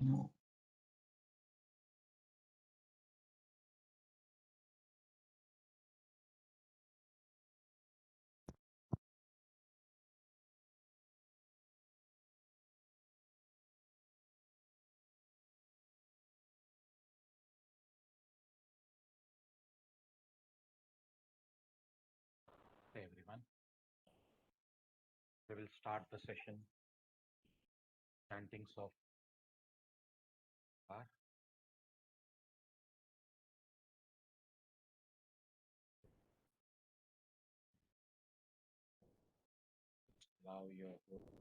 No. Hey everyone, we will start the session chantings of our allow your support.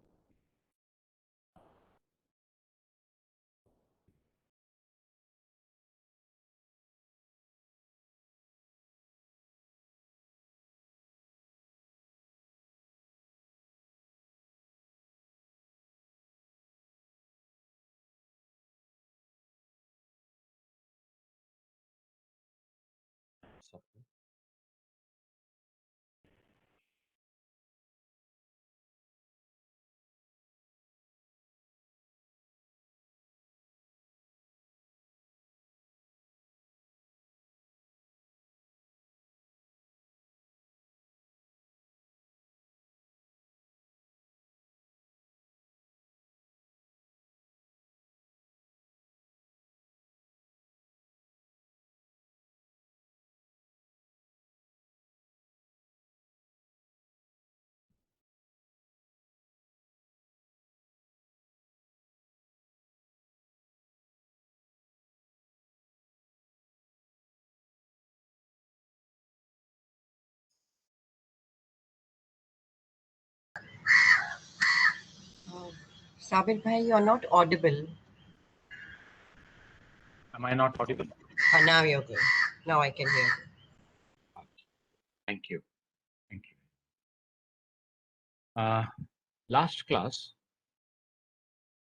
Sabir bhai, you're not audible. Am I not audible? Now you're good. Now I can hear. Thank you. Thank you. Last class,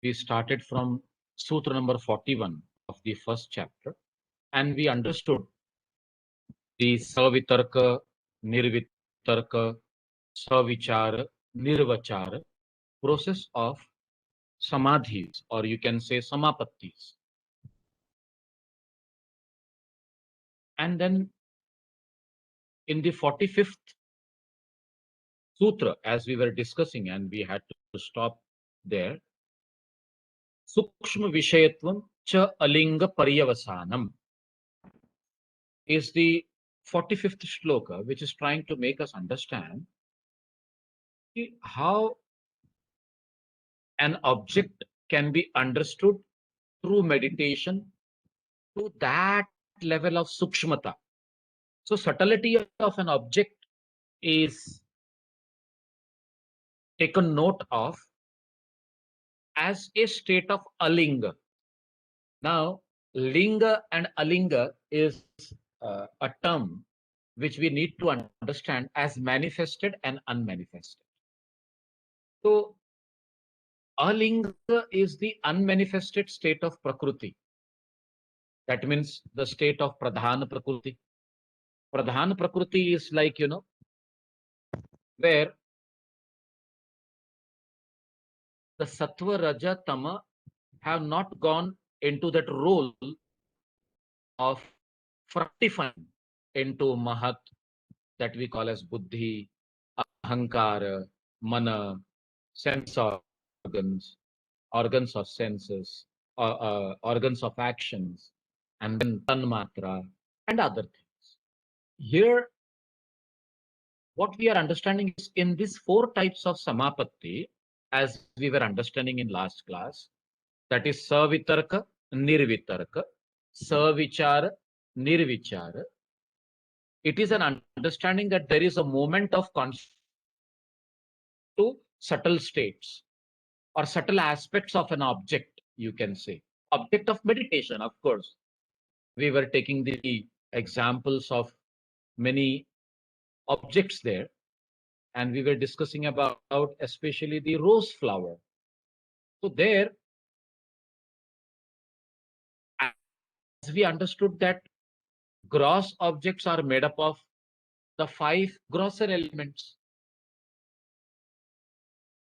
we started from Sutra number 41 of the first chapter, and we understood the Savitarka, Nirvitarka, Savichara, Nirvachara process of samadhis, or you can say samapattis. And then in the 45th sutra, as we were discussing, and we had to stop there, Sukshma Vishayatvam cha Alinga Paryavasanam is the 45th shloka, which is trying to make us understand how an object can be understood through meditation to that level of sukshmata. So subtlety of an object is taken note of as a state of alinga. Now, linga and alinga is a term which we need to understand as manifested and unmanifested. So, alinga is the unmanifested state of prakriti. That means the state of pradhana prakriti. Pradhana prakriti is like, where the sattva, raja, tama have not gone into that role of fructifying into mahat, that we call as buddhi, ahankara, mana, sense organs, organs of senses, organs of actions, and then tanmatra and other things. Here, what we are understanding is in these four types of samapatti, as we were understanding in last class, that is savitarka, nirvitarka, savichara, nirvichara. It is an understanding that there is a moment of consciousness to subtle states or subtle aspects of an object, you can say. Object of meditation, of course. We were taking the examples of many objects there, and we were discussing about especially the rose flower. So there, as we understood that gross objects are made up of the 5 grosser elements,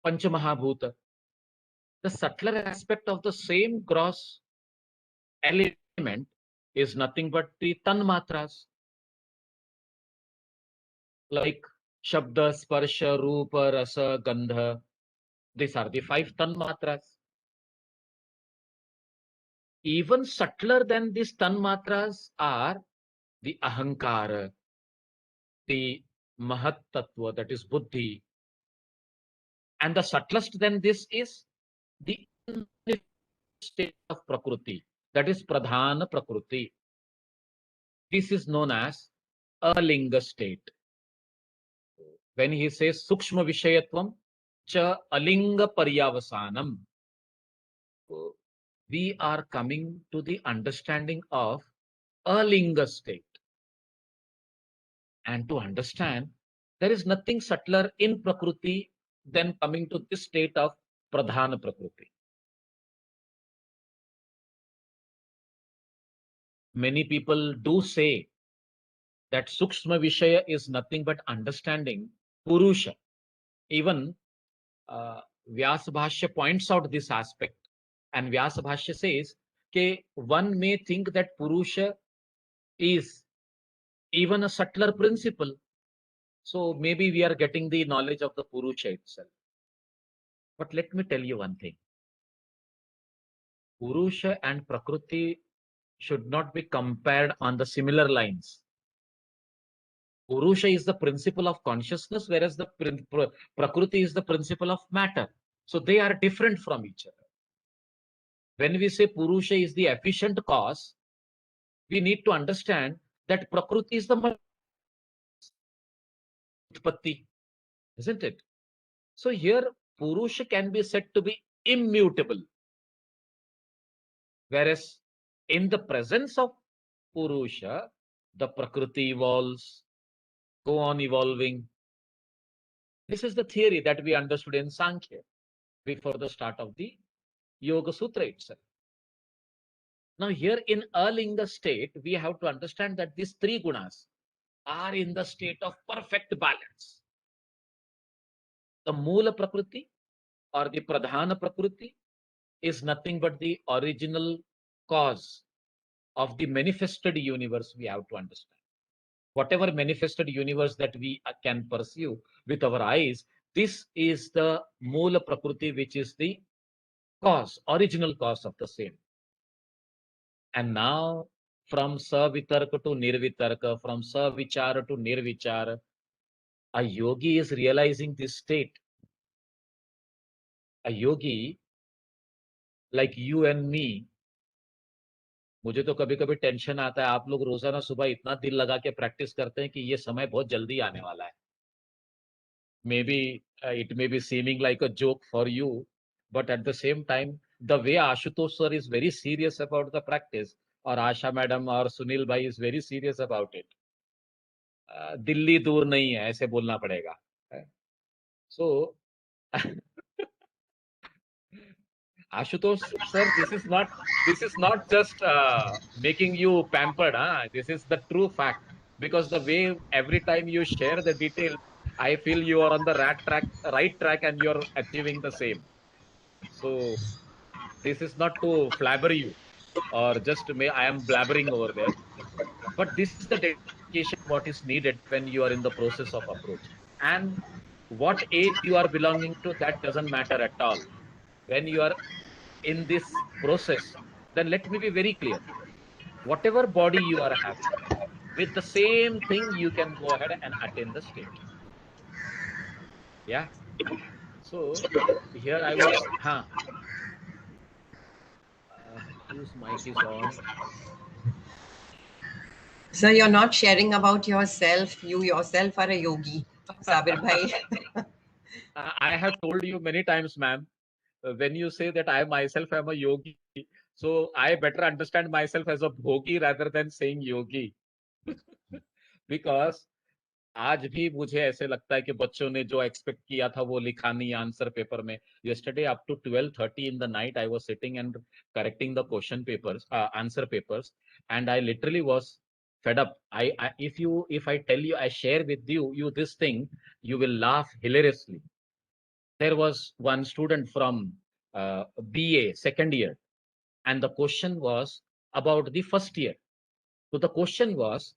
Panchamahabhuta. the subtler aspect of the same gross element is nothing but the tanmatras, like Shabda, Sparsha, Rupa, Rasa, Gandha. These are the 5 tanmatras. Even subtler than these tanmatras are the Ahankara, the Mahat Tattva, that is Buddhi. And the subtlest than this is the state of Prakriti, that is Pradhana Prakriti. This is known as Alinga state. When he says Sukshma Vishayatvam cha Alinga Paryavasanam, we are coming to the understanding of Alinga state. And to understand, there is nothing subtler in Prakriti than coming to this state of Pradhana Prakriti. Many people do say that Sukshma Vishaya is nothing but understanding Purusha. Even Vyasa Bhashya points out this aspect. And Vyasa Bhashya says, that one may think that Purusha is even a subtler principle. So maybe we are getting the knowledge of the Purusha itself. But let me tell you one thing. Purusha and Prakriti should not be compared on the similar lines. Purusha is the principle of consciousness, whereas the Prakriti is the principle of matter. So they are different from each other. When we say Purusha is the efficient cause, we need to understand that Prakriti is the Utpatti, isn't it? So here Purusha can be said to be immutable. Whereas in the presence of Purusha, the Prakriti evolves, go on evolving. This is the theory that we understood in Sankhya before the start of the Yoga Sutra itself. Now here in Alinga state, we have to understand that these 3 gunas are in the state of perfect balance. The Moola Prakriti or the Pradhana Prakriti is nothing but the original cause of the manifested universe. We have to understand. Whatever manifested universe that we can pursue with our eyes, this is the Moola Prakriti, which is the cause, original cause of the same. And now from Savitarka to Nirvitarka, from Savichara to Nirvichara, a yogi is realizing this state. A yogi like you and me, मुझे तो कभी कभी tension आता है, आप लोग रोजाना सुबह इतना दिल लगा के प्रैक्टिस करते हैं कि ये समय बहुत जल्दी आने वाला है. Maybe it may be seeming like a joke for you, but at the same time, the way Ashutosh sir is very serious about the practice, or Asha madam or Sunil bhai is very serious about it. Delhi दूर नहीं है, ऐसे बोलना पड़ेगा. So Ashutosh sir, this is not just making you pampered. This is the true fact, because the way every time you share the details, I feel you are on the right track, and you are achieving the same. So this is not to flabber you, or just I am blabbering over there, but this is the dedication what is needed when you are in the process of approach. And what age you are belonging to, that doesn't matter at all. When you are in this process, then let me be very clear. Whatever body you are having, with the same thing, you can go ahead and attain the state. Yeah. So here I was, whose mic is on? So you're not sharing about yourself. You yourself are a yogi, Sabir bhai. I have told you many times, ma'am, when you say that I myself am a yogi, so I better understand myself as a bhogi rather than saying yogi. Because आज भी मुझे ऐसे लगता है कि बच्चों ने जो एक्सपेक्ट किया था वो लिखा नहीं आंसर पेपर में. Yesterday up to 12:30 in the night I was sitting and correcting the question papers, answer papers, and I literally was fed up. If I tell you, I share with you this thing, you will laugh hilariously. There was one student from BA second year, and the question was about the first year. So the question was,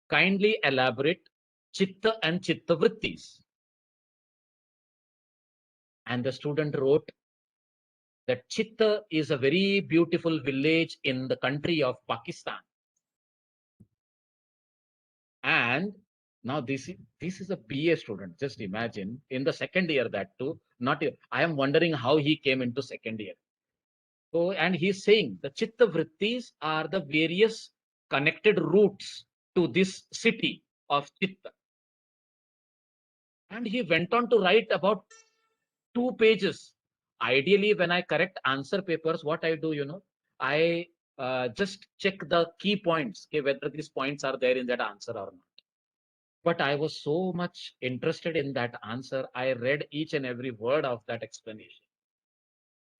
kindly elaborate Chitta and Chitta Vrittis. And the student wrote that Chitta is a very beautiful village in the country of Pakistan. And now this is a BA student. Just imagine, in the second year, that too. Not I am wondering how he came into second year. So, and he's saying the Chitta Vrittis are the various connected routes to this city of Chitta. And he went on to write about 2 pages. Ideally, when I correct answer papers, what I do, I just check the key points, okay, whether these points are there in that answer or not. But I was so much interested in that answer, I read each and every word of that explanation.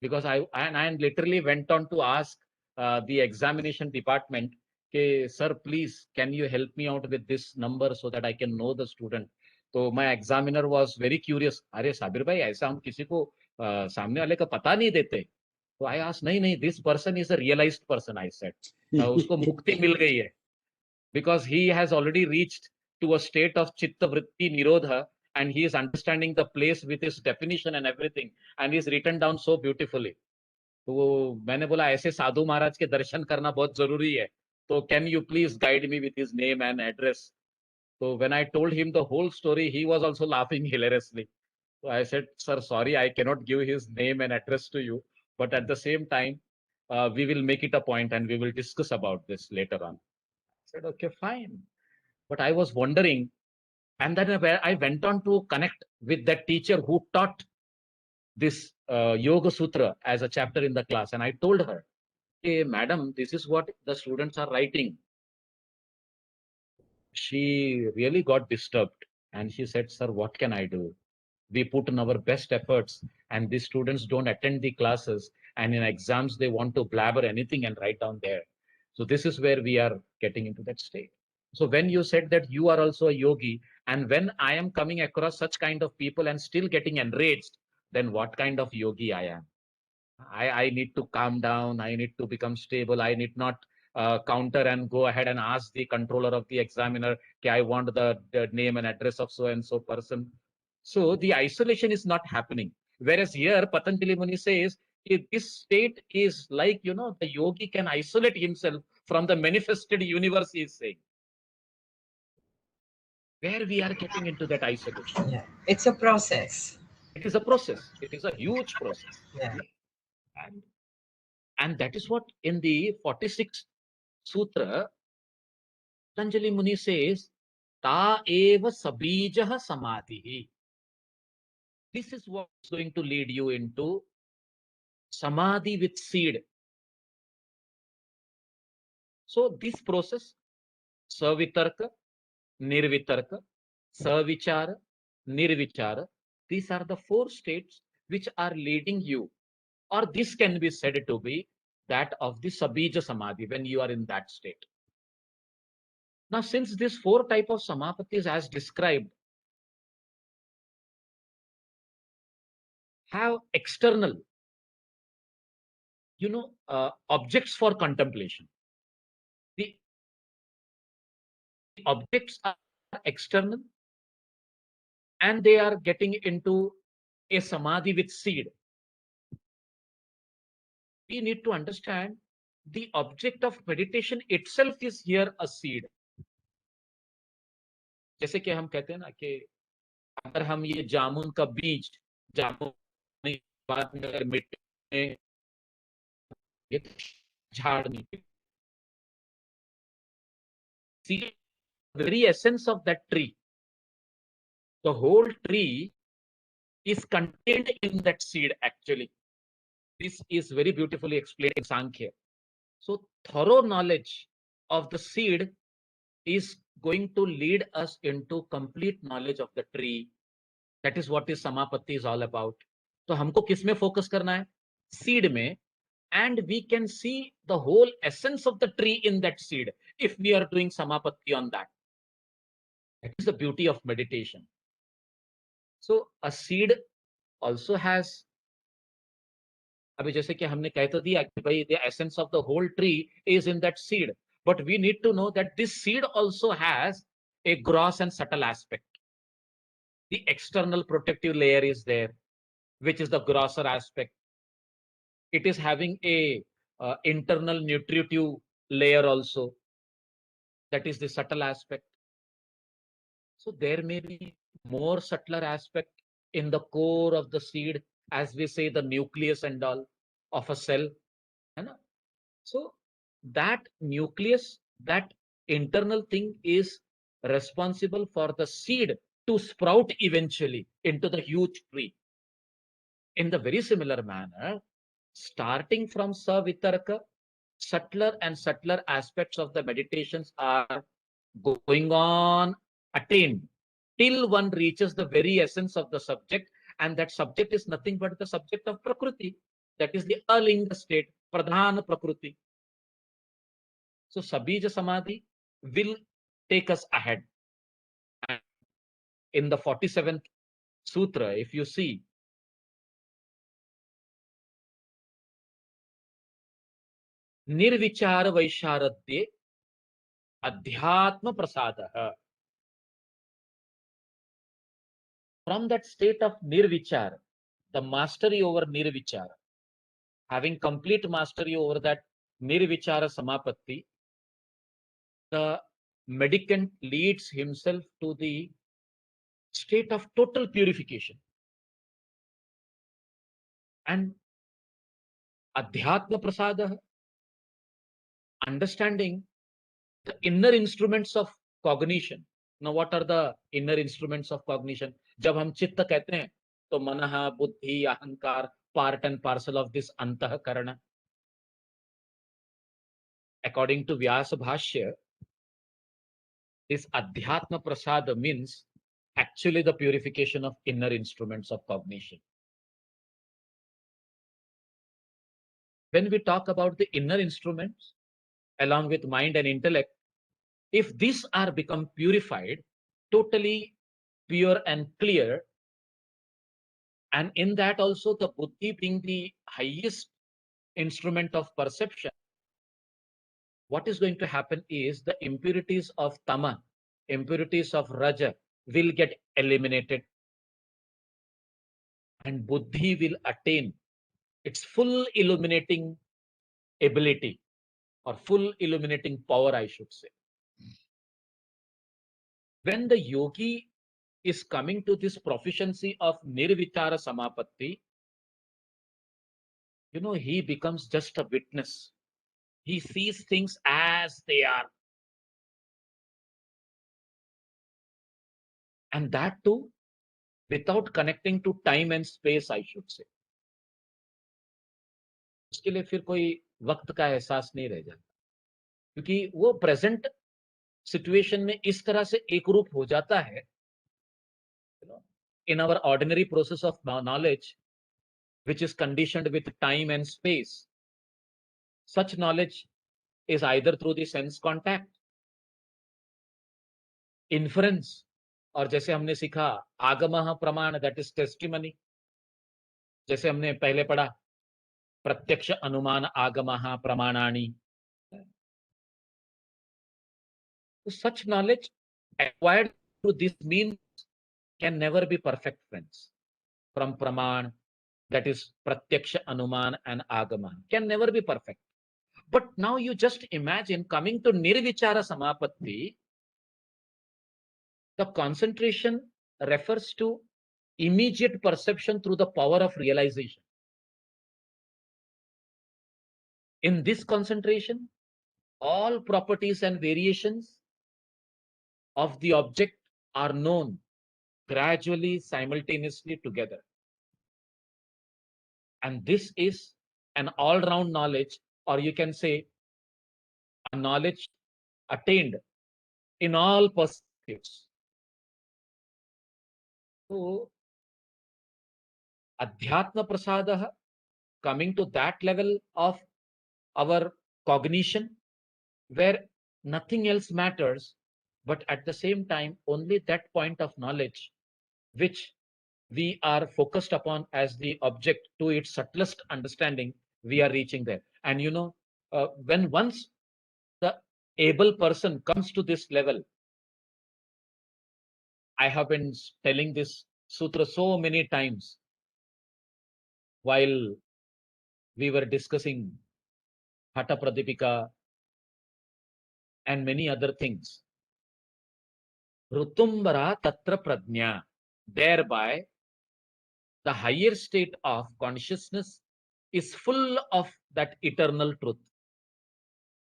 Because I literally went on to ask the examination department, okay, sir, please, can you help me out with this number so that I can know the student? So my examiner was very curious. अरे साबिर भाई, ऐसा हम किसी को सामने वाले का पता नहीं देते. So I asked, नहीं, this person is a realized person, I said. उसको मुक्ति मिल गई है. Because he has already reached to a state of chitta vritti nirodha, and he is understanding the place with his definition and everything, and he's written down so beautifully. तो मैंने बोला ऐसे साधु महाराज के दर्शन करना बहुत जरूरी है, तो can you please guide me with his name and address. So when I told him the whole story, he was also laughing hilariously. So I said, sir, sorry, I cannot give his name and address to you, but at the same time, we will make it a point and we will discuss about this later on. I said, okay, fine. But I was wondering, and then I went on to connect with that teacher who taught this Yoga Sutra as a chapter in the class. And I told her, hey, madam, this is what the students are writing. She really got disturbed. And she said, sir, what can I do? We put in our best efforts, and these students don't attend the classes. And in exams, they want to blabber anything and write down there. So this is where we are getting into that state. So when you said that you are also a yogi, and when I am coming across such kind of people and still getting enraged, then what kind of yogi I am? I need to calm down. I need to become stable. I need not counter and go ahead and ask the controller of the examiner, okay, I want the name and address of so and so person. So the isolation is not happening. Whereas here, Patanjali Muni says, this state is like, the yogi can isolate himself from the manifested universe, he is saying. Where we are getting into that isolation. Yeah, it's a process. It is a process. It is a huge process. Yeah. And that is what in the 46th Sutra, Patanjali Muni says, Ta eva sabijah samadhi. This is what's going to lead you into samadhi with seed. So this process, savitarka, nirvitarka, savichara, nirvichara, these are the 4 states which are leading you, or this can be said to be that of the sabija samadhi when you are in that state. Now, since these 4 type of samapatis as described have external, objects for contemplation. The objects are external and they are getting into a samadhi with seed. We need to understand the object of meditation itself is here a seed. जैसे कि हम कहते हैं ना कि अगर हम ये जामुन का बीज, जामुन बाद में अगर मिट्टी में झाड़ नहीं, see the very essence of that tree, the whole tree is contained in that seed actually. This is very beautifully explained in Sankhya. So thorough knowledge of the seed is going to lead us into complete knowledge of the tree. That is what is Samapatti is all about. तो हमको किस में focus करना है? Seed में. And we can see the whole essence of the tree in that seed if we are doing Samapatti on that. That is the beauty of meditation. So a seed also has अभी जैसे कि हमने कह तो दिया कि भाई the essence of the whole tree is in that seed, but we need to know that this seed also has a gross and subtle aspect. The external protective layer is there, which is the grosser aspect. It is having a internal nutritive layer also, that is the subtle aspect. So there may be more subtler aspect in the core of the seed, as we say the nucleus and all of a cell, है ना? So that nucleus, that internal thing is responsible for the seed to sprout eventually into the huge tree. In the very similar manner, starting from Savitarka, subtler and subtler aspects of the meditations are going on attained till one reaches the very essence of the subject, and that subject is nothing but the subject of Prakriti. That is the alinga state, Pradhana Prakriti. So Sabija Samadhi will take us ahead. And in the 47th Sutra, if you see, Nirvichara Vaisharadye Adhyatma Prasadaha. From that state of Nirvichara, the mastery over Nirvichara, having complete mastery over that Nirvichara Samapatti, the mendicant leads himself to the state of total purification. And Adhyatma Prasadaha, understanding the inner instruments of cognition. Now, what are the inner instruments of cognition? जब हम चित्त कहते हैं तो मनः, बुद्धि, अहंकार, part and parcel of this antahkarana. According to Vyasa Bhashya, this Adhyatma Prasada means actually the purification of inner instruments of cognition. When we talk about the inner instruments, along with mind and intellect, if these are become purified, totally pure and clear, and in that also the buddhi being the highest instrument of perception, what is going to happen is the impurities of tama, impurities of raja will get eliminated, and buddhi will attain its full illuminating ability, or full illuminating power, I should say. When the yogi is coming to this proficiency of nirvichara samapatti, he becomes just a witness. He sees things as they are. And that too, without connecting to time and space, I should say. उसके लिए फिर कोई वक्त का एहसास नहीं रह जाता, क्योंकि वो प्रेजेंट सिचुएशन में इस तरह से एक रूप हो जाता है. In our ordinary process of knowledge, which is conditioned with time and space, such knowledge is either through the sense contact, inference, और जैसे हमने सीखा आगमः प्रमाण, दैट इज टेस्टिमनी. जैसे हमने पहले पढ़ा प्रत्यक्ष अनुमान आगमः प्रमाणानि. Such knowledge acquired through this means can never be perfect, friends. From praman, that is pratyaksha, anuman, and agama, can never be perfect. But now you just imagine coming to nirvichara samapatti, the concentration refers to immediate perception through the power of realization. In this concentration, all properties and variations of the object are known gradually, simultaneously together. And this is an all-round knowledge, or you can say a knowledge attained in all perspectives. So, Adhyatma Prasadaha, coming to that level of our cognition, where nothing else matters, but at the same time, only that point of knowledge which we are focused upon as the object to its subtlest understanding, we are reaching there. And when once the able person comes to this level, I have been telling this sutra so many times while we were discussing Hata Pradipika and many other things. Rutumbara Tatra Prajna. Thereby, the higher state of consciousness is full of that eternal truth.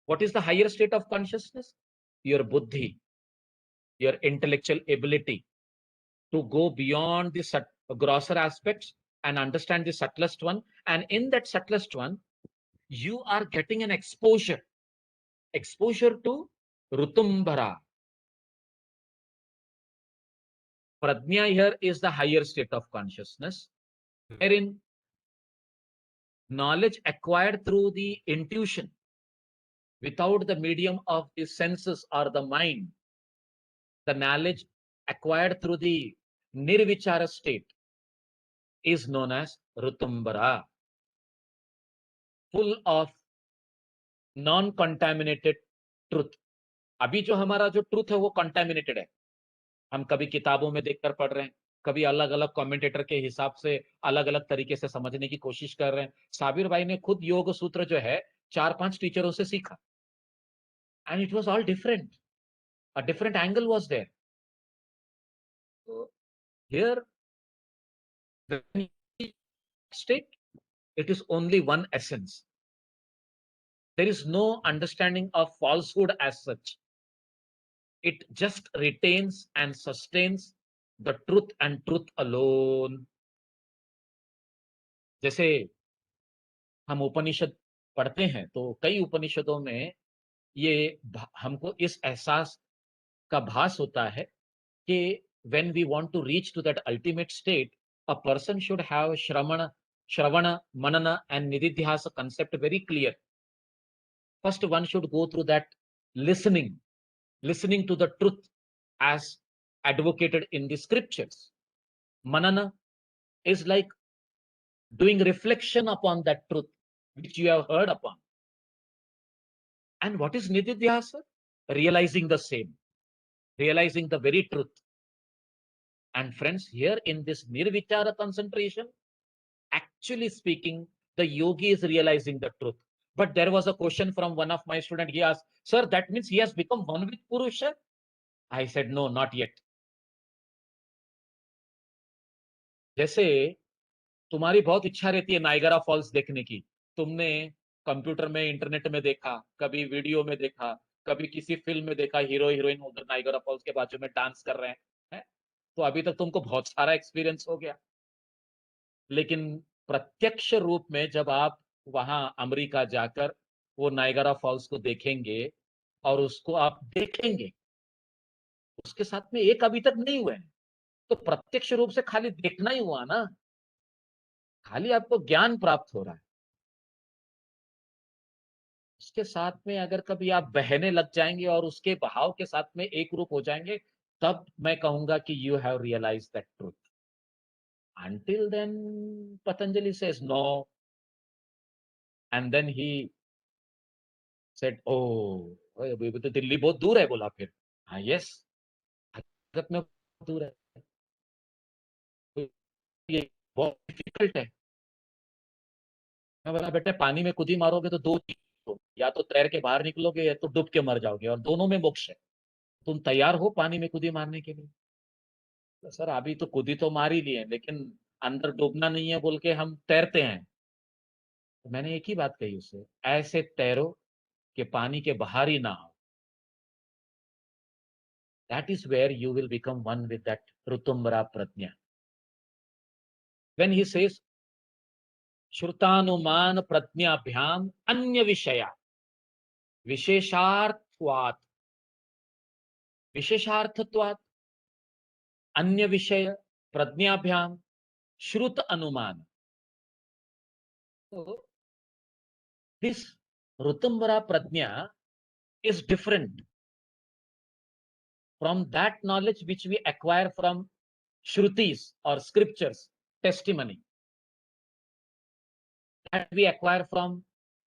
What is the higher state of consciousness? Your buddhi, your intellectual ability to go beyond the grosser aspects and understand the subtlest one. And in that subtlest one, you are getting an exposure to Rutumbara. Prajna here is the higher state of consciousness, wherein knowledge acquired through the intuition, without the medium of the senses or the mind, the knowledge acquired through the nirvichara state is known as Rutumbara, full of non-contaminated truth. अभी जो हमारा जो truth है वो contaminated है. हम कभी किताबों में देखकर पढ़ रहे हैं, कभी अलग अलग कमेंटेटर के हिसाब से अलग अलग तरीके से समझने की कोशिश कर रहे हैं. साबिर भाई ने खुद योग सूत्र जो है 4-5 टीचरों से सीखा, and it was all different. A different angle was there. So here, the state, it is only one essence. There is no understanding of falsehood as such. It just retains and sustains the truth and truth alone. जैसे हम उपनिषद पढ़ते हैं तो कई उपनिषदों में ये हमको इस एहसास का भास होता है कि when we want to reach to that ultimate state, a person should have Shravana, Manana and Nididhyasa concept very clear. First, one should go through that listening to the truth as advocated in the scriptures. Manana is like doing reflection upon that truth which you have heard upon. And what is Nididhyasa? Realizing the same, realizing the very truth. And friends, here in this Nirvichara concentration, actually speaking, the yogi is realizing the truth. But there was a question from one of my students. He asked, sir, that means he has become one with Purusha? I said, no, not yet. जैसे तुम्हारी बहुत इच्छा रहती है Niagara false देखने की, तुमने computer में, इंटरनेट में देखा, कभी वीडियो में देखा, कभी किसी फिल्म में देखा, हीरो हीरोइन उधर नायगरा फॉल्स के बाजू में डांस कर रहे हैं, तो अभी तक तुमको बहुत सारा एक्सपीरियंस हो गया. लेकिन प्रत्यक्ष रूप में जब आप वहां अमेरिका जाकर वो नायगरा फॉल्स को देखेंगे और उसको आप देखेंगे, उसके साथ में एक अभी तक नहीं हुआ है, तो प्रत्यक्ष रूप से खाली देखना ही हुआ ना, खाली आपको ज्ञान प्राप्त हो रहा है. उसके साथ में अगर कभी आप बहने लग जाएंगे और उसके बहाव के साथ में एक रूप हो जाएंगे, तब मैं कहूंगा कि you have realised that truth. Until then, Patanjali says no. And then he said, oh, अभी तो दिल्ली बहुत दूर है. बोला फिर, हाँ यस, हकीकत में दूर है, ये बहुत डिफिकल्ट है. मैं बोला, बेटे पानी में कूदी मारोगे तो दो चीज हो, या तो तैर के बाहर निकलोगे या तो डूब के मर जाओगे, और दोनों में मोक्ष है. तुम तैयार हो पानी में कूदी मारने के लिए? तो सर अभी तो कूदी तो मार ही लिए, लेकिन अंदर डूबना नहीं है बोल के हम तैरते हैं. तो मैंने एक ही बात कही उससे, ऐसे तैरो कि पानी के बाहर ही ना हो. That is where you will become one with that Rutumbara Prajna. When he says, Shrutanuman Prajnabhyam Anya Vishaya, Vishesharthvat, Vishesharthatvat, Anya Vishaya, Prajnabhyam, Shrut Anuman. So, this Rutumbara Prajna is different from that knowledge which we acquire from Shrutis or scriptures, testimony that we acquire from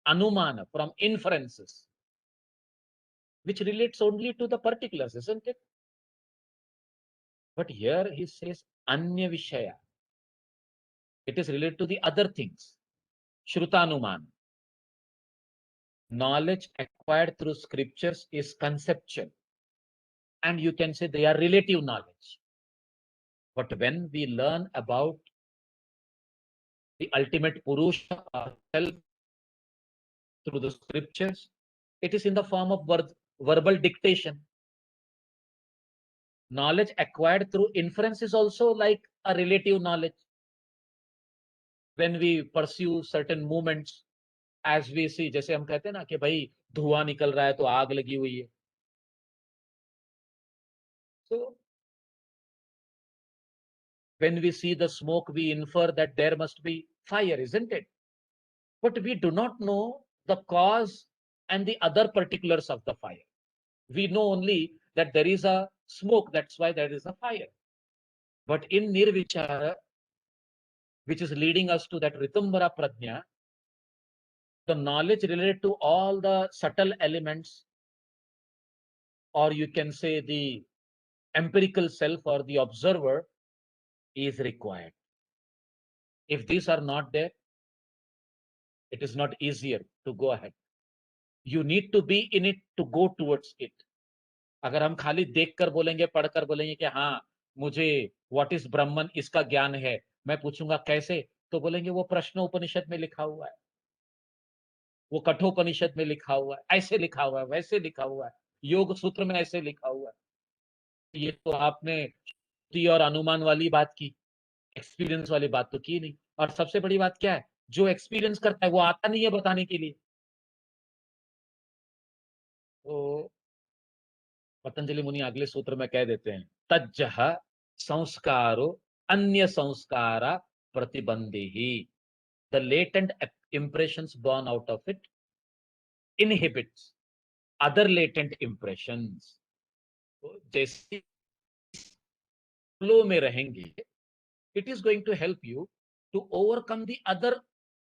Anumana, from inferences, which relates only to the particulars, isn't it? But here he says Anya Vishaya. It is related to the other things. Shrutanumana. Knowledge acquired through scriptures is conceptual. And you can say they are relative knowledge. But when we learn about the ultimate Purusha or self through the scriptures, it is in the form of verbal dictation. Knowledge acquired through inference is also like a relative knowledge. When we pursue certain movements, as we see, जैसे हम कहते हैं ना कि भाई धुआं निकल रहा है तो आग लगी हुई है. So when we see the smoke, we infer that there must be fire, isn't it? But we do not know the cause and the other particulars of the fire. We know only that there is a smoke, that's why there is a fire. But in Nirvichara, which is leading us to that Ritumbara Prajna, the knowledge related to all the subtle elements, or you can say the empirical self or the observer, is required. If these are not there, it is not easier to go ahead. You need to be in it to go towards it. अगर हम खाली देखकर बोलेंगे, पढ़कर बोलेंगे कि हाँ मुझे व्हाट इज ब्रह्मन इसका ज्ञान है, मैं पूछूंगा कैसे, तो बोलेंगे वो प्रश्न उपनिषद में लिखा हुआ है, वो कठोपनिषद में लिखा हुआ है, ऐसे लिखा हुआ है, वैसे लिखा हुआ है, योग सूत्र में ऐसे लिखा हुआ है. ये तो आपने श्रुति और अनुमान वाली बात की, एक्सपीरियंस वाली बात तो की नहीं. और सबसे बड़ी बात क्या है, जो एक्सपीरियंस करता है वो आता नहीं है बताने के लिए. तो पतंजलि मुनि अगले सूत्र में कह देते हैं, तज्जह संस्कारो अन्य संस्कारा प्रतिबंधी ही. The latent impressions born out of it inhibits other latent impressions. तो जैसे फ्लो में रहेंगे, it is going to help you to overcome the other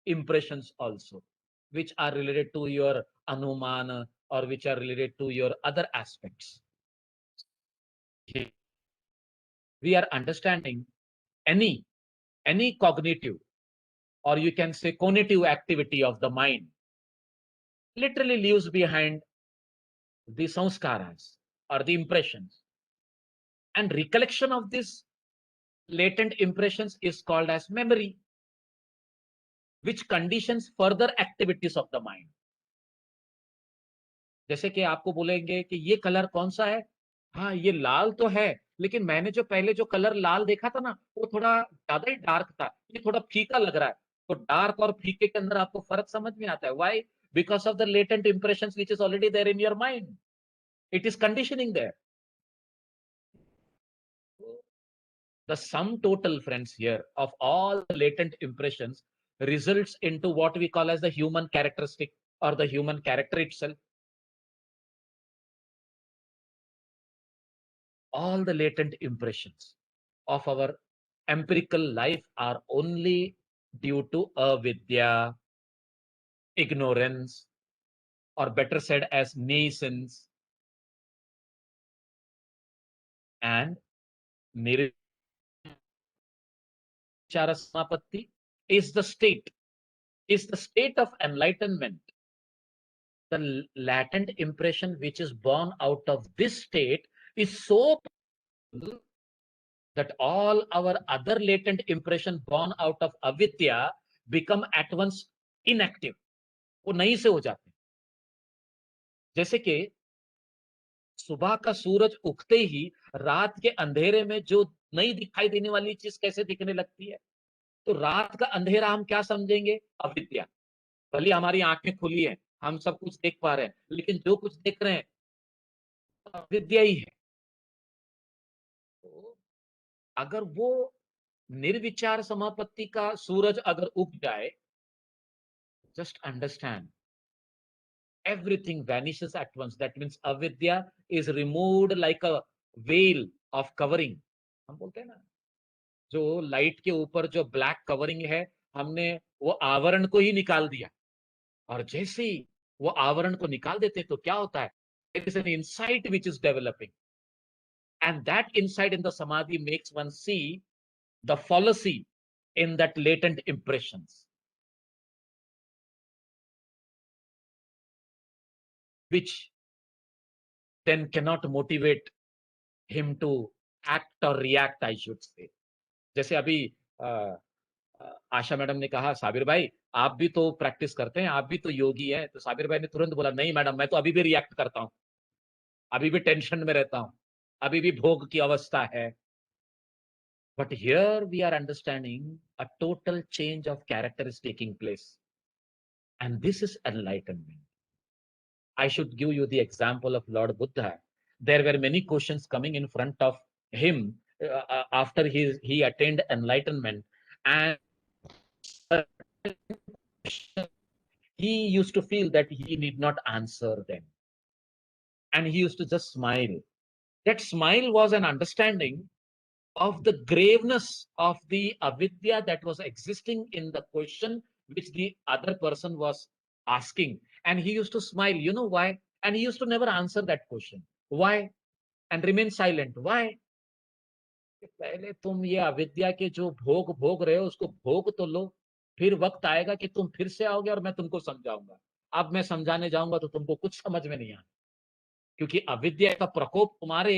impressions also, which are related to your anumana or which are related to your other aspects. We are understanding any cognitive or you can say cognitive activity of the mind literally leaves behind the sanskaras or the impressions, and recollection of these latent impressions is called as memory, which conditions further activities of the mind. जैसे कि आपको बोलेंगे कि ये colour कौन सा है, हाँ ये लाल तो है, लेकिन मैंने जो पहले जो कलर लाल देखा था ना वो थोड़ा ज्यादा ही डार्क था, ये थोड़ा फीका लग रहा है. तो डार्क और फीके के अंदर आपको फर्क समझ में आता है. Why? Because of the latent impressions which is already there in your mind. It is conditioning there. The sum total, friends, here of all the latent impressions results into what we call as the human characteristic or the human character itself. All the latent impressions of our empirical life are only due to avidya, ignorance, or better said as nescience. And nirvichara samapatti is the state of enlightenment. The latent impression which is born out of this state is so powerful that all our other latent impression born out of avidya become at once inactive. वो नहीं से हो जाते. जैसे कि सुबह का सूरज उगते ही रात के अंधेरे में जो नई दिखाई देने वाली चीज कैसे दिखने लगती है, तो रात का अंधेरा हम क्या समझेंगे? अविद्या. भले हमारी आंखें खुली है, हम सब कुछ देख पा रहे हैं, लेकिन जो कुछ देख रहे हैं अविद्या ही है. तो अगर वो निर्विचार समापत्ति का सूरज अगर उग जाए, just understand everything vanishes at once. That means avidya is removed like a veil of covering. हम बोलते हैं ना जो लाइट के ऊपर जो ब्लैक कवरिंग है, हमने वो आवरण को ही निकाल दिया, और जैसे ही वो आवरण को निकाल देते तो क्या होता है, it is an insight which is developing, and that insight in the samadhi makes one see the fallacy in that latent impressions, which then cannot motivate him to act or react, I should say. जैसे अभी आशा madam ने कहा, साबिर भाई आप भी तो practice करते हैं, आप भी तो योगी हैं, तो साबिर भाई ने तुरंत बोला, नहीं मैडम मैं तो अभी भी रिएक्ट करता हूं, अभी भी टेंशन में रहता हूं, अभी भी भोग की अवस्था है. But here we are understanding a total change of character is taking place, and this is enlightenment. I should give you the example of Lord Buddha. There were many questions coming in front of him after he attained enlightenment, and he used to feel that he need not answer them. And he used to just smile. That smile was an understanding of the graveness of the avidya that was existing in the question which the other person was asking. And he used to smile. You know why? And he used to never answer that question. Why? And remain silent. Why? पहले तुम ये अविद्या के जो भोग भोग रहे हो उसको भोग तो लो, फिर वक्त आएगा कि तुम फिर से आओगे और मैं तुमको समझाऊंगा. अब मैं समझाने जाऊंगा तो तुमको कुछ समझ में नहीं आना, क्योंकि अविद्या का प्रकोप तुम्हारे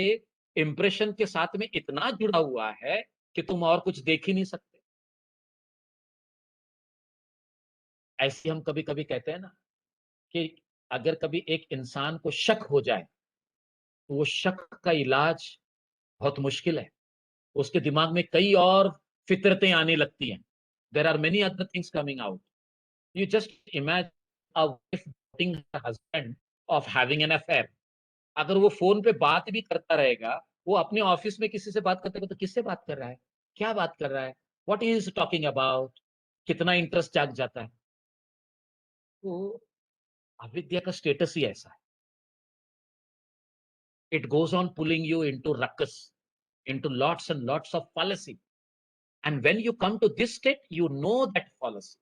इंप्रेशन के साथ में इतना जुड़ा हुआ है कि तुम और कुछ देख ही नहीं सकते. ऐसे हम कभी कभी कहते हैं ना कि अगर कभी एक इंसान को शक हो जाए तो वो शक का इलाज बहुत मुश्किल है. उसके दिमाग में कई और फितरतें आने लगती हैं. There are many other things coming out. You just imagine a wife doubting her husband of having an affair. अगर वो फोन पे बात भी करता रहेगा, वो अपने ऑफिस में किसी से बात करते तो किससे बात कर रहा है, क्या बात कर रहा है, व्हाट इज टॉकिंग अबाउट, कितना इंटरेस्ट जाग जाता है. तो अविद्या का स्टेटस ही ऐसा है. It goes on pulling you into ruckus, into lots and lots of fallacy. And when you come to this state, you know that fallacy.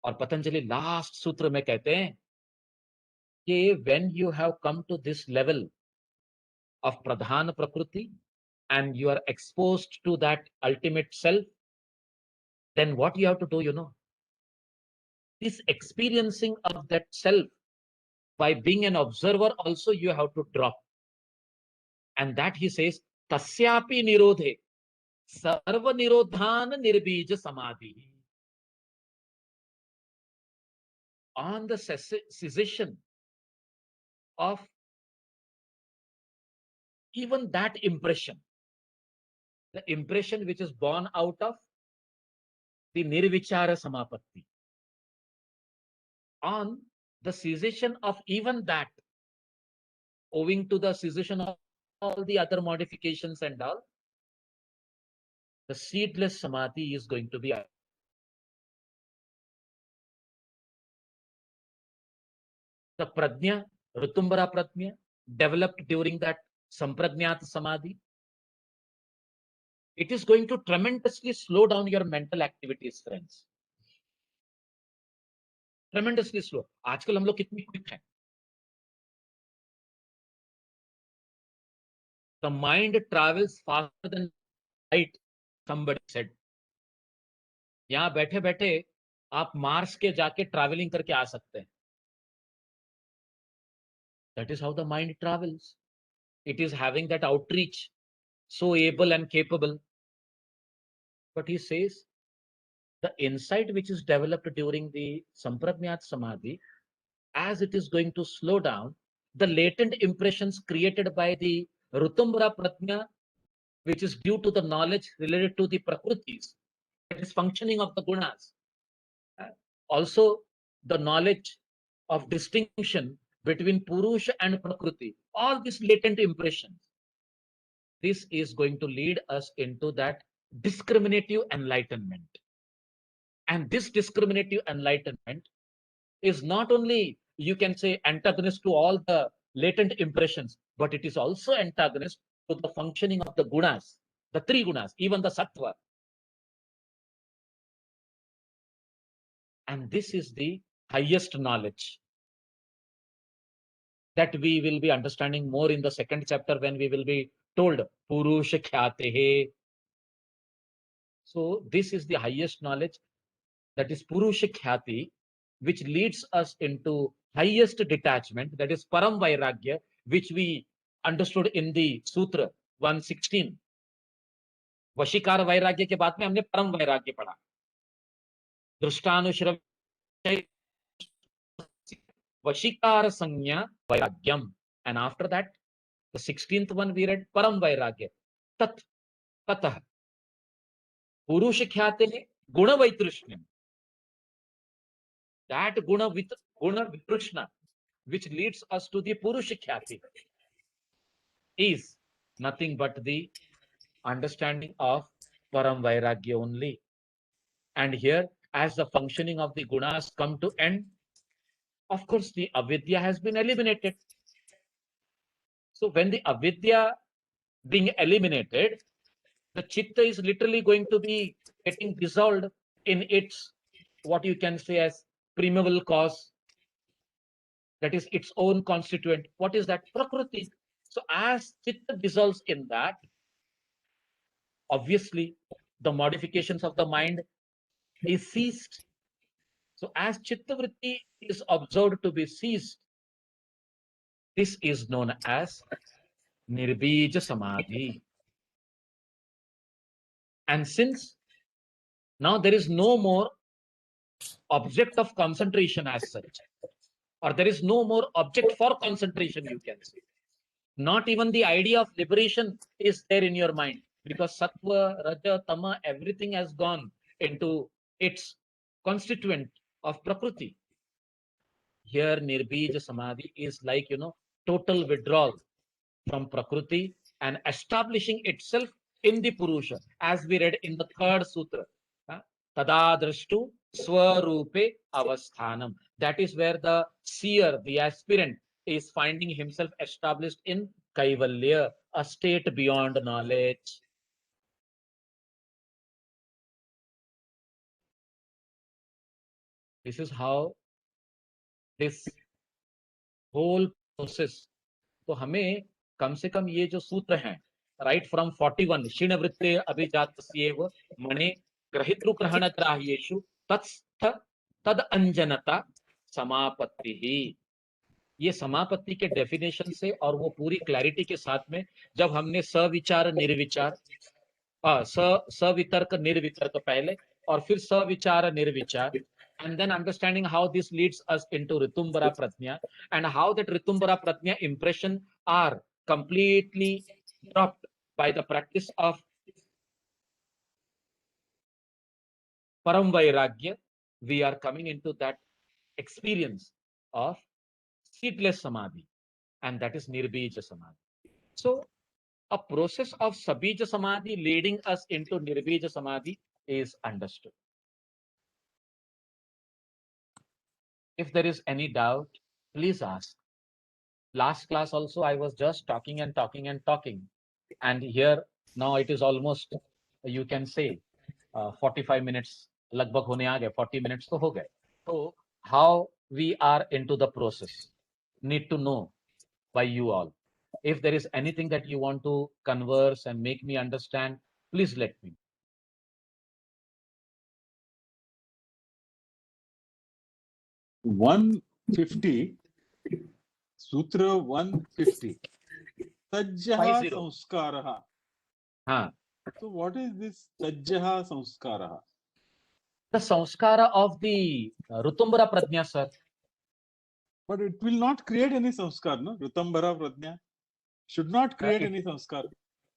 और पतंजलि लास्ट सूत्र में कहते हैं कि when you have come to this level of pradhan prakriti and you are exposed to that ultimate self, then what you have to do, this experiencing of that self by being an observer also you have to drop. And that he says, tasyapi nirodhe sarva nirodhan nirbij samadhi. On the cessation of even that impression, the impression which is born out of the nirvichara samapatti, on the cessation of even that, owing to the cessation of all the other modifications and all, the seedless samadhi is going to be. The prajna, Ritumbara prajna, developed during that samprajnat samadhi, it is going to tremendously slow down your mental activities, friends. Tremendously slow. आजकल हम लोग कितनी quick हैं. The mind travels faster than light, somebody said. यहाँ बैठे बैठे आप Mars के जाके ट्रैवलिंग करके आ सकते हैं. That is how the mind travels. It is having that outreach, so able and capable. But he says, the insight which is developed during the Samprajnat Samadhi, as it is going to slow down, the latent impressions created by the Rutumbara Prajna, which is due to the knowledge related to the Prakritis, that is functioning of the gunas. Also, the knowledge of distinction between Purusha and Prakriti, all these latent impressions, this is going to lead us into that discriminative enlightenment. And this discriminative enlightenment is not only, you can say, antagonist to all the latent impressions, but it is also antagonist to the functioning of the gunas. the three gunas, even the sattva. And this is the highest knowledge that we will be understanding more in the second chapter when we will be told Purusha Khyatehe. So this is the highest knowledge, that is Purusha Khyati, which leads us into highest detachment, that is Param Vairagya, which we understood in the Sutra 116. वशीकार वैराग्य के बाद में हमने परम वैराग्य पढ़ा, दृष्टानुश्रव वशीकार संज्ञा वैराग्यम, and after that the 16th one we read param vairagya, tat tatah पुरुष ख्याते गुण वैतृष्ण्यम, that guna with guna vitrishna which leads us to the purusha khyati is nothing but the understanding of param vairagya only. And here, as the functioning of the gunas come to end, of course the avidya has been eliminated. So when the avidya being eliminated, the chitta is literally going to be getting dissolved in its, what you can say as primeval cause, that is its own constituent. What is that? Prakriti. So as chitta dissolves in that, obviously the modifications of the mind is ceased. So as chitta vritti is observed to be ceased, this is known as nirbija samadhi. And since now there is no more object of concentration as such, or there is no more object for concentration, you can say. Not even the idea of liberation is there in your mind, because sattva, raja, tama, everything has gone into its constituent of prakriti. Here, nirbija samadhi is like, total withdrawal from prakriti and establishing itself in the purusha, as we read in the third sutra. Tadadrashtu swarupe avasthanam. That is where the seer, the aspirant, is finding himself established in kaivalya, a state beyond knowledge. This is how this whole process. तो हमें कम से कम ये जो सूत्र हैं, right from 41 क्षीण वृत्ते अभिजातस्येव मणे ग्रहितृ ग्रहण ग्राह्येषु तत्स्थ तद अंजनता समापत्ति ही, ये समापत्ति के डेफिनेशन से और वो पूरी क्लैरिटी के साथ में जब हमने सविचार निर्विचार, सवितर्क निर्वितर्क पहले और फिर सविचार निर्विचार, and then understanding how this leads us into Ritumbara Pratnya, and how that Ritumbara Pratnya impression are completely dropped by the practice of Param Vairagya, we are coming into that experience of seedless Samadhi, and that is Nirbija Samadhi. So a process of Sabija Samadhi leading us into Nirbija Samadhi is understood. If there is any doubt, please ask. Last class also, I was just talking and talking and talking. And here, now it is almost, you can say, 45 minutes, lagbhag hone aa gaye, 40 minutes to ho gaye. So how we are into the process, need to know by you all. If there is anything that you want to converse and make me understand, please let me. 150, Sutra 150. Tajjaha 50. Samskaraha. Haan. So what is this Tajjaha Samskaraha? The samskara of the Ritumbara Pratnya, sir. But it will not create any samskar, no? Ritumbara Pratnya should not create any samskar.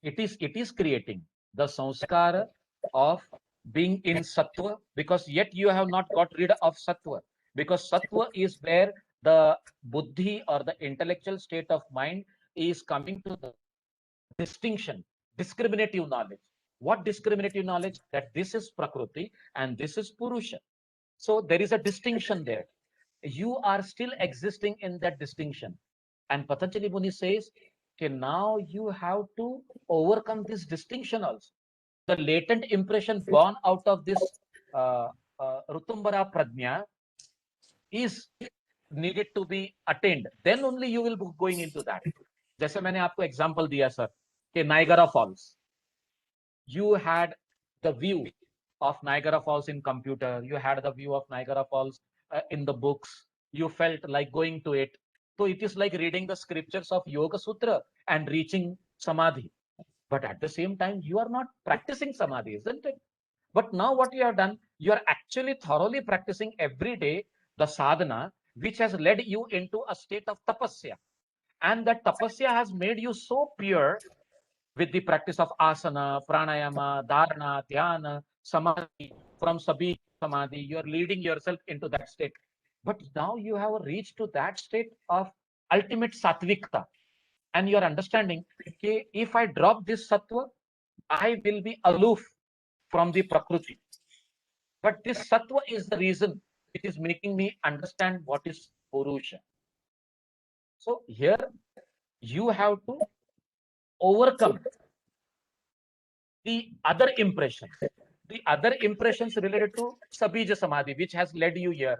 It is creating the samskara of being in sattva, because yet you have not got rid of sattva, because sattva is where the buddhi or the intellectual state of mind is coming to the distinction, discriminative knowledge. What discriminative knowledge? That this is prakriti and this is purusha. So there is a distinction there. You are still existing in that distinction. And Patanjali Muni says, Okay, now you have to overcome this distinction also. The latent impression born out of this Rutumbara Prajna is needed to be attained. Then only you will be going into that. जैसे मैंने आपको example दिया sir कि Niagara Falls. You had the view of Niagara Falls in computer. You had the view of Niagara Falls in the books. You felt like going to it. So it is like reading the scriptures of Yoga Sutra and reaching Samadhi. But at the same time, you are not practicing Samadhi, isn't it? But now what you have done, you are actually thoroughly practicing every day the sadhana, which has led you into a state of tapasya. And that tapasya has made you so pure with the practice of asana, pranayama, dharana, dhyana, samadhi. From sabhi samadhi, you are leading yourself into that state. But now you have reached to that state of ultimate sattvikta. And you are understanding, okay, if I drop this sattva, I will be aloof from the prakriti. But this sattva is the reason it is making me understand what is Purusha. So here you have to overcome the other impressions. The other impressions related to Sabija Samadhi, which has led you here.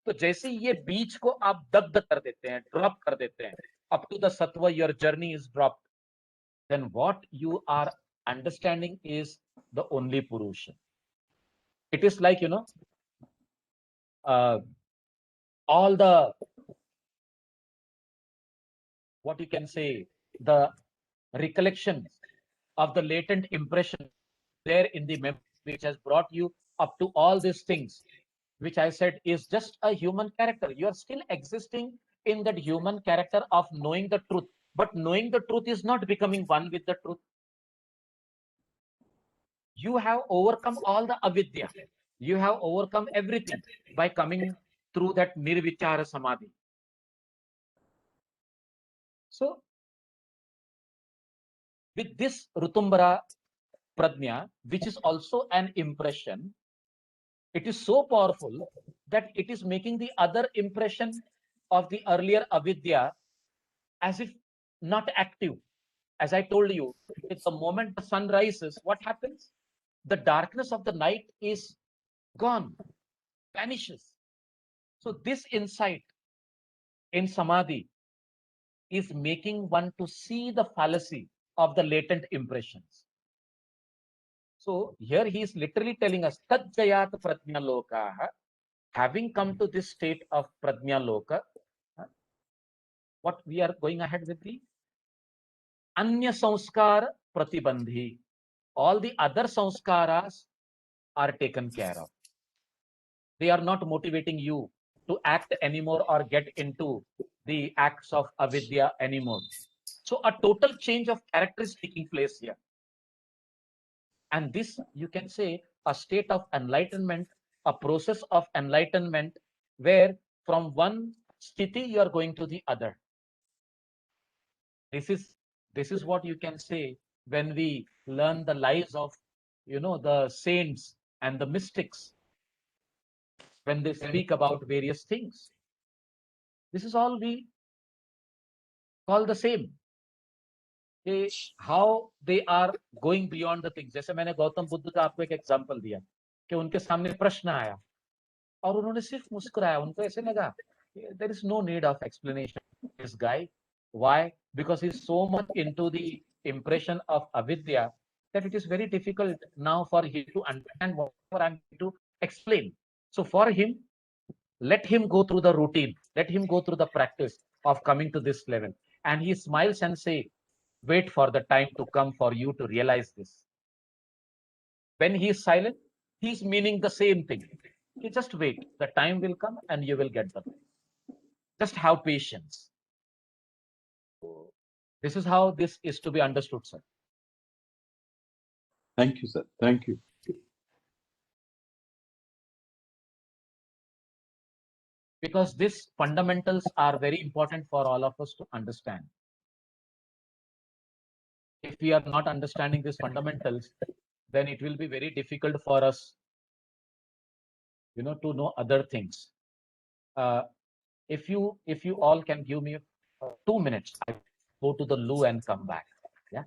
तो जैसे ये बीज को आप दग्ध कर देते हैं, ड्रॉप कर देते हैं, up to the sattva, your journey is dropped. Then what you are understanding is the only Purusha. It is like, all the, what you can say, the recollections of the latent impression there in the memory, which has brought you up to all these things, which I said is just a human character. You are still existing in that human character of knowing the truth. But knowing the truth is not becoming one with the truth. You have overcome all the avidya. You have overcome everything by coming through that nirvichara samadhi. So, with this Rutumbara Prajna, which is also an impression, it is so powerful that it is making the other impression of the earlier avidya as if not active. As I told you, at the moment the sun rises, what happens? The darkness of the night is gone, vanishes. So this insight in samadhi is making one to see the fallacy of the latent impressions. So here he is literally telling us, Tadjayat Prajna Lokaha, having come to this state of Prajna Loka, what we are going ahead with the Anya Sanskar Pratibandhi. All the other sanskaras are taken care of. They are not motivating you to act anymore or get into the acts of avidya anymore. So a total change of character is taking place here. And this, you can say, a state of enlightenment, a process of enlightenment, where from one sthiti you are going to the other. This is what you can say when we learn the lives of, the saints and the mystics, when they speak about various things. This is all we call the same. How they are going beyond the things. जैसे मैंने गौतम बुद्ध का आपको एक example दिया कि उनके सामने प्रश्न आया और उन्होंने सिर्फ मुस्कुराया. उनको ऐसे लगा there is no need of explanation. This guy, why? Because he's so much into the impression of avidya that it is very difficult now for him to understand whatever I'm going to explain. So for him, let him go through the routine, let him go through the practice of coming to this level. And he smiles and say, wait for the time to come for you to realize this. When he is silent, he's meaning the same thing. You just wait, the time will come and you will get the thing. Just have patience. This is how this is to be understood, sir. Thank you, sir. Thank you. Because these fundamentals are very important for all of us to understand. If we are not understanding these fundamentals, then it will be very difficult for us, to know other things. If you all can give me 2 minutes, go to the loo and come back. Yeah.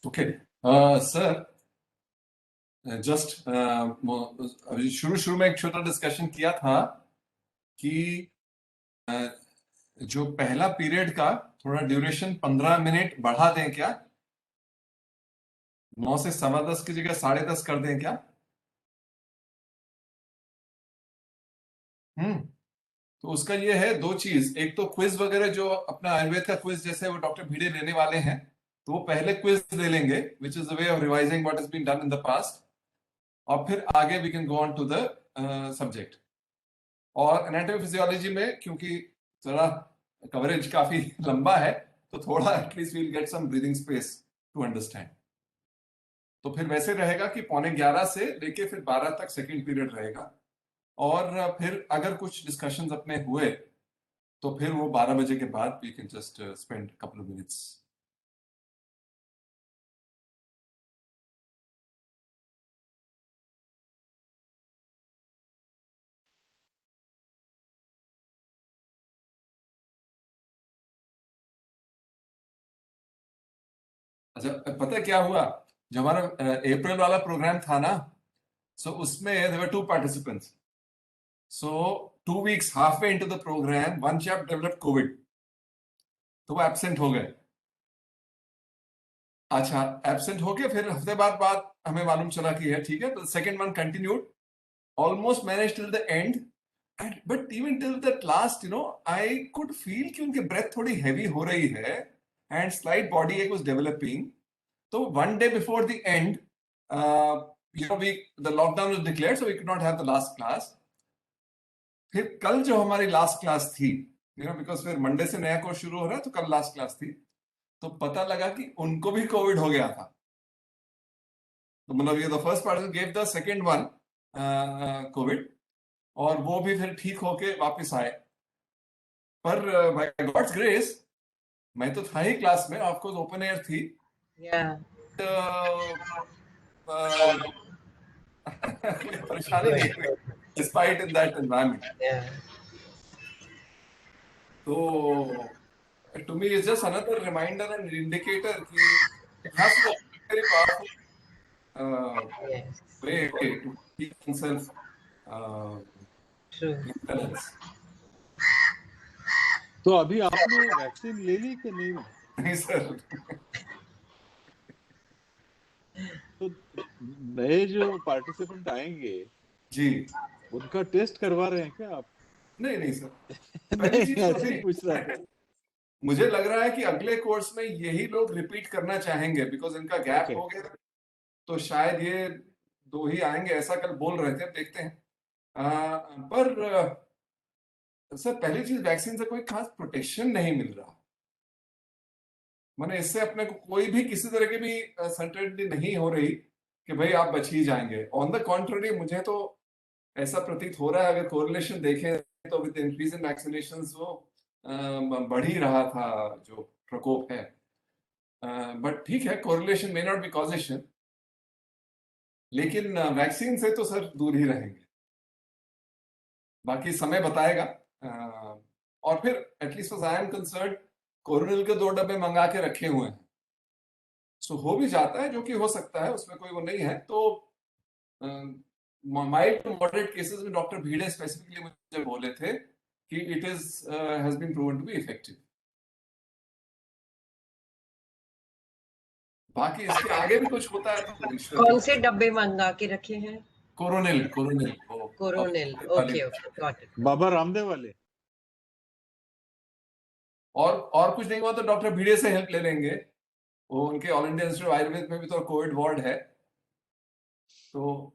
Okay. Sir, just अभी शुरू में एक छोटा discussion किया था कि जो पहला पीरियड का थोड़ा ड्यूरेशन 15 मिनट बढ़ा दें क्या, 9 से 10:15 की जगह 10:30 कर दें क्या? तो उसका ये है दो चीज, एक तो क्विज वगैरह जो अपना आयुर्वेद का क्विज जैसे वो डॉक्टर भिड़े लेने वाले हैं, तो वो पहले क्विज ले लेंगे which is the way of revising what has been done in the past, और फिर आगे we can go on to the subject. और एनाटॉमी फिजियोलॉजी में क्योंकि जरा कवरेज काफी लंबा है, तो थोड़ा at least we'll get some breathing space to understand. तो फिर वैसे रहेगा कि 11:15 से लेके फिर 12 तक सेकंड पीरियड रहेगा, और फिर अगर कुछ डिस्कशंस अपने हुए तो फिर वो 12 बजे के बाद we can just spend couple of minutes. अच्छा, पता है क्या हुआ? जो हमारा अप्रैल वाला प्रोग्राम था ना, सो उसमें there were 2 participants. So 2 weeks halfway into the programme one chap developed COVID, तो वो एब्सेंट हो गए. अच्छा, एब्सेंट हो गए, फिर हफ्ते बाद हमें मालूम चला कि है ठीक है, तो second one continued, almost manage till the end, but even till the last I could feel कि उनके ब्रेथ थोड़ी हैवी हो रही है एंड स्लाइट बॉडी एक was developing. So one day before the end, the lockdown was declared, so we could not have the last class. फिर कल जो हमारी लास्ट क्लास थी, बिकॉज फिर मंडे से नया कोर्स शुरू हो रहा है, तो कल लास्ट क्लास थी, तो पता लगा कि उनको भी कोविड हो गया था. तो मतलब ये the first person gave the second one Covid, और वो भी फिर ठीक होके वापस आए. पर बाय गॉड्स ग्रेस मैं तो था ही क्लास में, ऑफकोर्स ओपन एयर थी. कोई परेशानी नहीं हुई despite in that environment. So to me it's just another reminder and indicator कि it has to be a very powerful way to keep oneself in balance. तो अभी आपने वैक्सीन ले ली कि नहीं? नहीं सर. तो नए जो पार्टिसिपेंट आएंगे जी, उनका टेस्ट करवा रहे हैं क्या आप? नहीं सर. नहीं, ऐसे ही पूछ रहा था. मुझे लग रहा है कि अगले कोर्स में यही लोग रिपीट करना चाहेंगे, बिकॉज इनका गैप हो गया, तो शायद ये 2 ही आएंगे, ऐसा कल बोल रहे थे, देखते हैं. पर सर पहली चीज, वैक्सीन से कोई खास प्रोटेक्शन नहीं मिल रहा. मैंने इससे अपने को कोई भी किसी तरह की भी सर्टेनिटी नहीं हो रही कि भाई आप बच ही जाएंगे. ऑन द कॉन्ट्ररी मुझे तो ऐसा प्रतीत हो रहा है, अगर कोरिलेशन देखें तो विद इंक्रीज इन वैक्सीनेशंस वो बढ़ ही रहा था जो प्रकोप है. बट ठीक है, correlation may not be causation, लेकिन वैक्सीन से तो सर दूर ही रहेंगे. बाकी समय बताएगा. और फिर at least I am concern, Coronil के 2 डब्बे मंगा के रखे हुए हैं, सो हो भी जाता है, जो कि हो सकता है, उसमें कोई वो नहीं है. तो माइल्ड टू मॉडरेट केसेस में डॉक्टर भिड़े स्पेसिफिकली मुझे बोले थे कि it has been proven to be effective. बाकी इसके आगे भी कुछ होता है तो कौन से डब्बे मंगा के रखे हैं? Coronil. Okay, got it. Baba Ramdev वाले. और कुछ नहीं हुआ तो डॉक्टर भिड़े से हेल्प ले लेंगे. वो उनके All India Institute of Ayurveda में भी तो कोविड वार्ड है, तो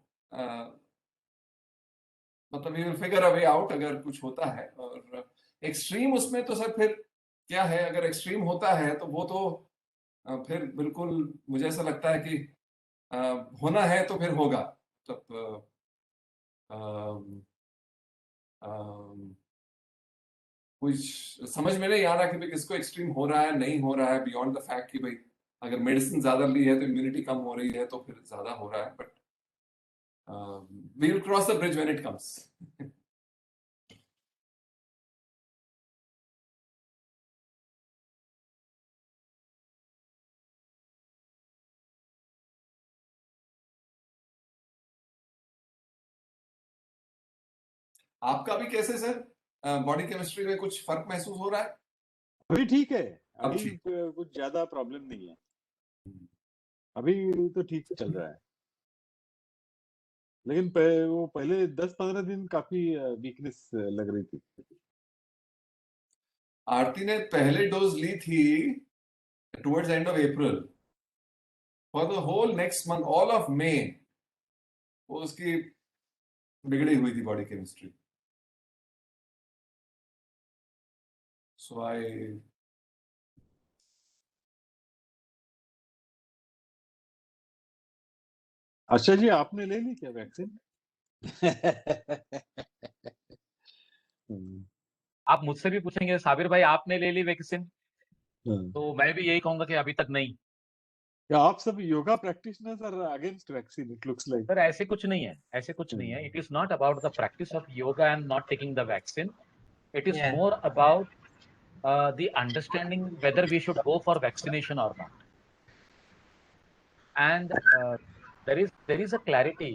मतलब we will figure a way out अगर कुछ होता है. और एक्सट्रीम उसमें तो सर फिर क्या है, अगर एक्सट्रीम होता है तो वो तो फिर बिल्कुल मुझे ऐसा लगता है कि होना है तो फिर होगा. मतलब कुछ समझ में नहीं आ रहा कि भाई किसको एक्सट्रीम हो रहा है, नहीं हो रहा है, बियॉन्ड द फैक्ट कि भाई अगर मेडिसिन ज्यादा ली है तो इम्यूनिटी कम हो रही है, तो फिर ज्यादा हो रहा है, but we will cross the bridge when it comes. आपका भी कैसे सर, बॉडी केमिस्ट्री में कुछ फर्क महसूस हो रहा है? अभी ठीक है, अब अभी ठीक. कुछ ज्यादा प्रॉब्लम नहीं है, अभी तो ठीक चल रहा है. लेकिन वो पहले 10-15 दिन काफी वीकनेस लग रही थी. आरती ने पहले डोज ली थी towards end of April. For the whole next month, all of May, वो उसकी बिगड़ी हुई थी बॉडी केमिस्ट्री. सो आई अच्छा जी, आपने ले ली क्या वैक्सीन? आप मुझसे भी पूछेंगे साबिर भाई आपने ले ली वैक्सीन, हाँ. तो मैं भी यही कहूंगा कि अभी तक नहीं. क्या आप सब yoga practitioners are against vaccine? It looks like. Sir ऐसे कुछ नहीं है, ऐसे कुछ नहीं है. It is not about the practice of yoga and not taking the vaccine. It is Yeah. More about the understanding whether we should go for vaccination or not. And there is a clarity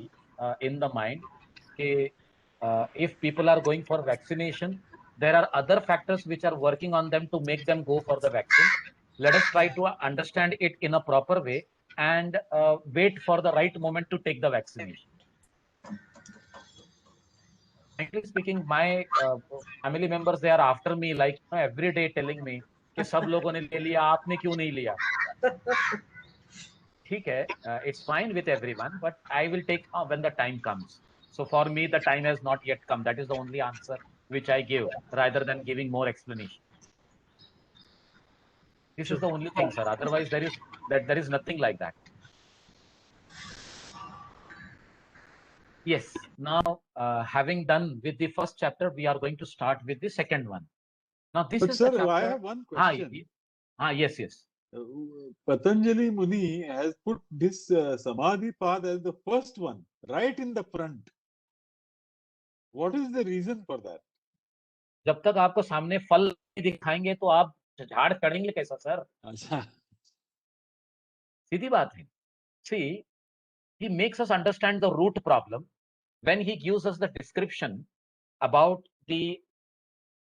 in the mind कि, if people are going for vaccination, there are other factors which are working on them to make them go for the vaccine. Let us try to understand it in a proper way and wait for the right moment to take the vaccination. Frankly speaking, my family members, they are after me like every day telling me कि सब लोगों ने ले लिया, आपने क्यों नहीं लिया? ठीक है, it's fine with everyone, but I will take when the time comes. So for me, the time has not yet come. That is the only answer which I give, rather than giving more explanation. This is the only thing, sir. Otherwise, there is nothing like that. Yes. Now, having done with the first chapter, we are going to start with the second one. Now, this But is the sir, chapter. I have one question. Yes, yes. Patanjali Muni has put this Samadhi path as the first one, right in the front. What is the reason for that? जब तक आपको सामने फल नहीं दिखाएंगे तो आप झाड़ चढ़ेंगे कैसा सर? अच्छा. सीधी बात है. See, he makes us understand the root problem when he gives us the description about the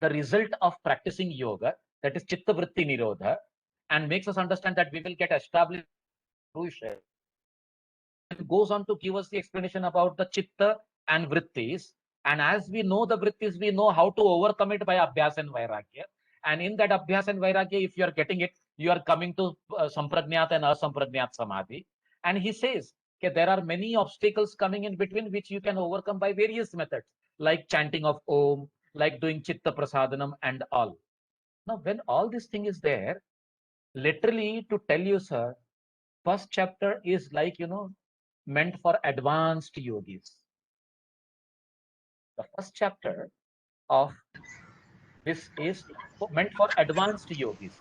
result of practicing yoga, that is chitta vritti nirodha, and makes us understand that we will get established through Shaya. It goes on to give us the explanation about the chitta and vrittis, and as we know the vrittis, we know how to overcome it by abhyas and vairagya. And in that abhyas and vairagya, if you are getting it, you are coming to samprajnat and asamprajnat samadhi. And he says that there are many obstacles coming in between which you can overcome by various methods, like chanting of Om, like doing chitta prasadanam and all. Now, when all this thing is there, literally to tell you, sir, first chapter is like, meant for advanced yogis. The first chapter of this is meant for advanced yogis.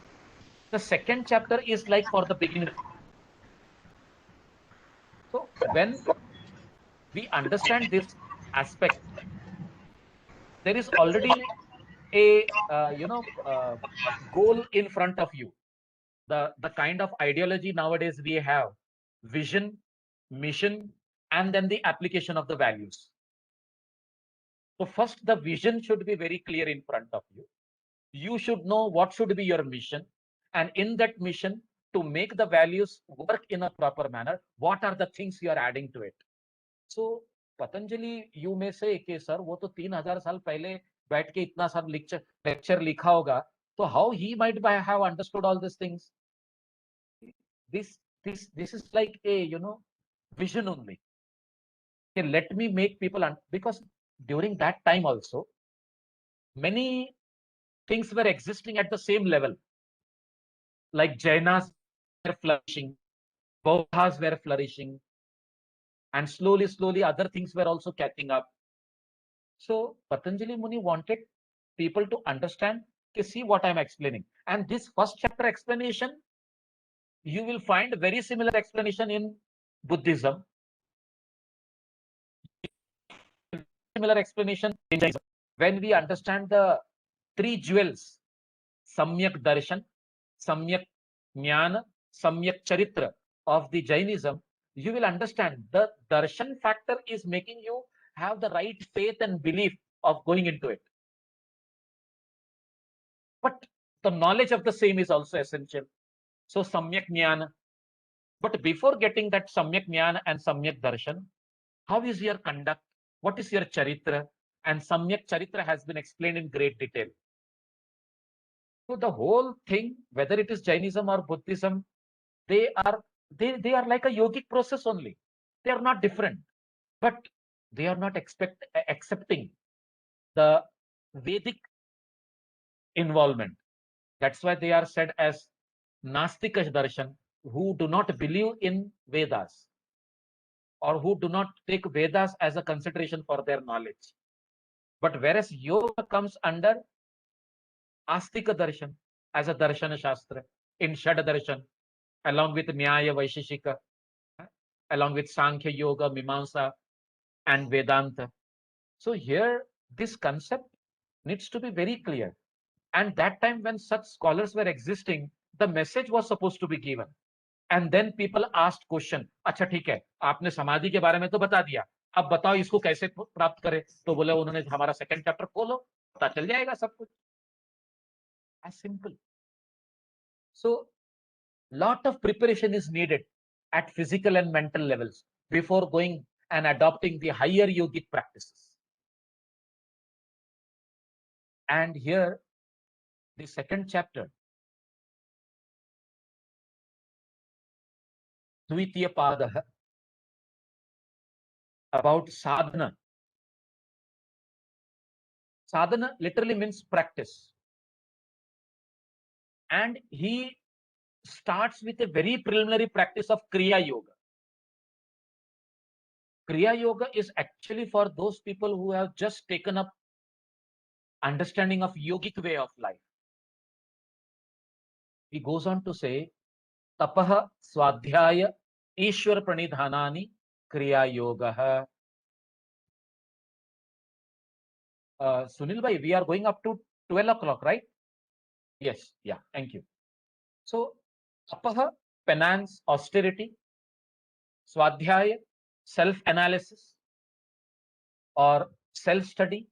The second chapter is like for the beginner. So when we understand this aspect, there is already a goal in front of you. The kind of ideology nowadays we have: vision, mission, and then the application of the values. So first, the vision should be very clear in front of you. You should know what should be your mission, and in that mission, to make the values work in a proper manner, what are the things you are adding to it? So Patanjali, you may say कि sir, वो तो 3000 साल पहले बैठ के इतना सब lecture लिखा होगा, तो how he might have understood all these things? This is like a vision only. Okay, let me make people because during that time also many things were existing at the same level, like Jainas were flourishing, Bauddhas were flourishing, and slowly other things were also catching up. So Patanjali Muni wanted people to understand, see what I'm explaining. And this first chapter explanation you will find very similar explanation in Buddhism, similar explanation in Jainism. When we understand the three jewels, Samyak Darshan, Samyak Jnana, Samyak Charitra of the Jainism, you will understand the darshan factor is making you have the right faith and belief of going into it. But the knowledge of the same is also essential. So Samyak Jnana. But before getting that Samyak Jnana and Samyak Darshan, how is your conduct? What is your Charitra? And Samyak Charitra has been explained in great detail. So the whole thing, whether it is Jainism or Buddhism, they are like a yogic process only. They are not different, but they are not accepting the Vedic involvement. That's why they are said as Nastika Darshan, who do not believe in Vedas or who do not take Vedas as a consideration for their knowledge. But whereas yoga comes under Astika Darshan as a Darshana Shastra in Shad Darshan, along with Nyaya Vaisheshika, along with Sankhya Yoga, Mimamsa, and Vedanta. So here, this concept needs to be very clear. And that time when such scholars were existing, the message was supposed to be given. And then people asked question, अच्छा ठीक है, आपने समाधि के बारे में तो बता दिया, अब बताओ इसको कैसे प्राप्त करें? तो बोले उन्होंने हमारा सेकंड चैप्टर खोलो, पता चल जाएगा सब कुछ. As simple. So, lot of preparation is needed at physical and mental levels before going and adopting the higher yogic practices. And here, the second chapter, Dvitiya Padaha, about sadhana. Sadhana literally means practice. And he starts with a very preliminary practice of Kriya Yoga. Kriya Yoga is actually for those people who have just taken up understanding of yogic way of life. He goes on to say, Tapaha Swadhyaya Ishwar Pranidhanani Kriya Yoga. Sunil bhai, we are going up to 12 o'clock, right? Yes, yeah, thank you. So, Tapaha, penance, austerity, Swadhyaya, self-analysis, or self-study,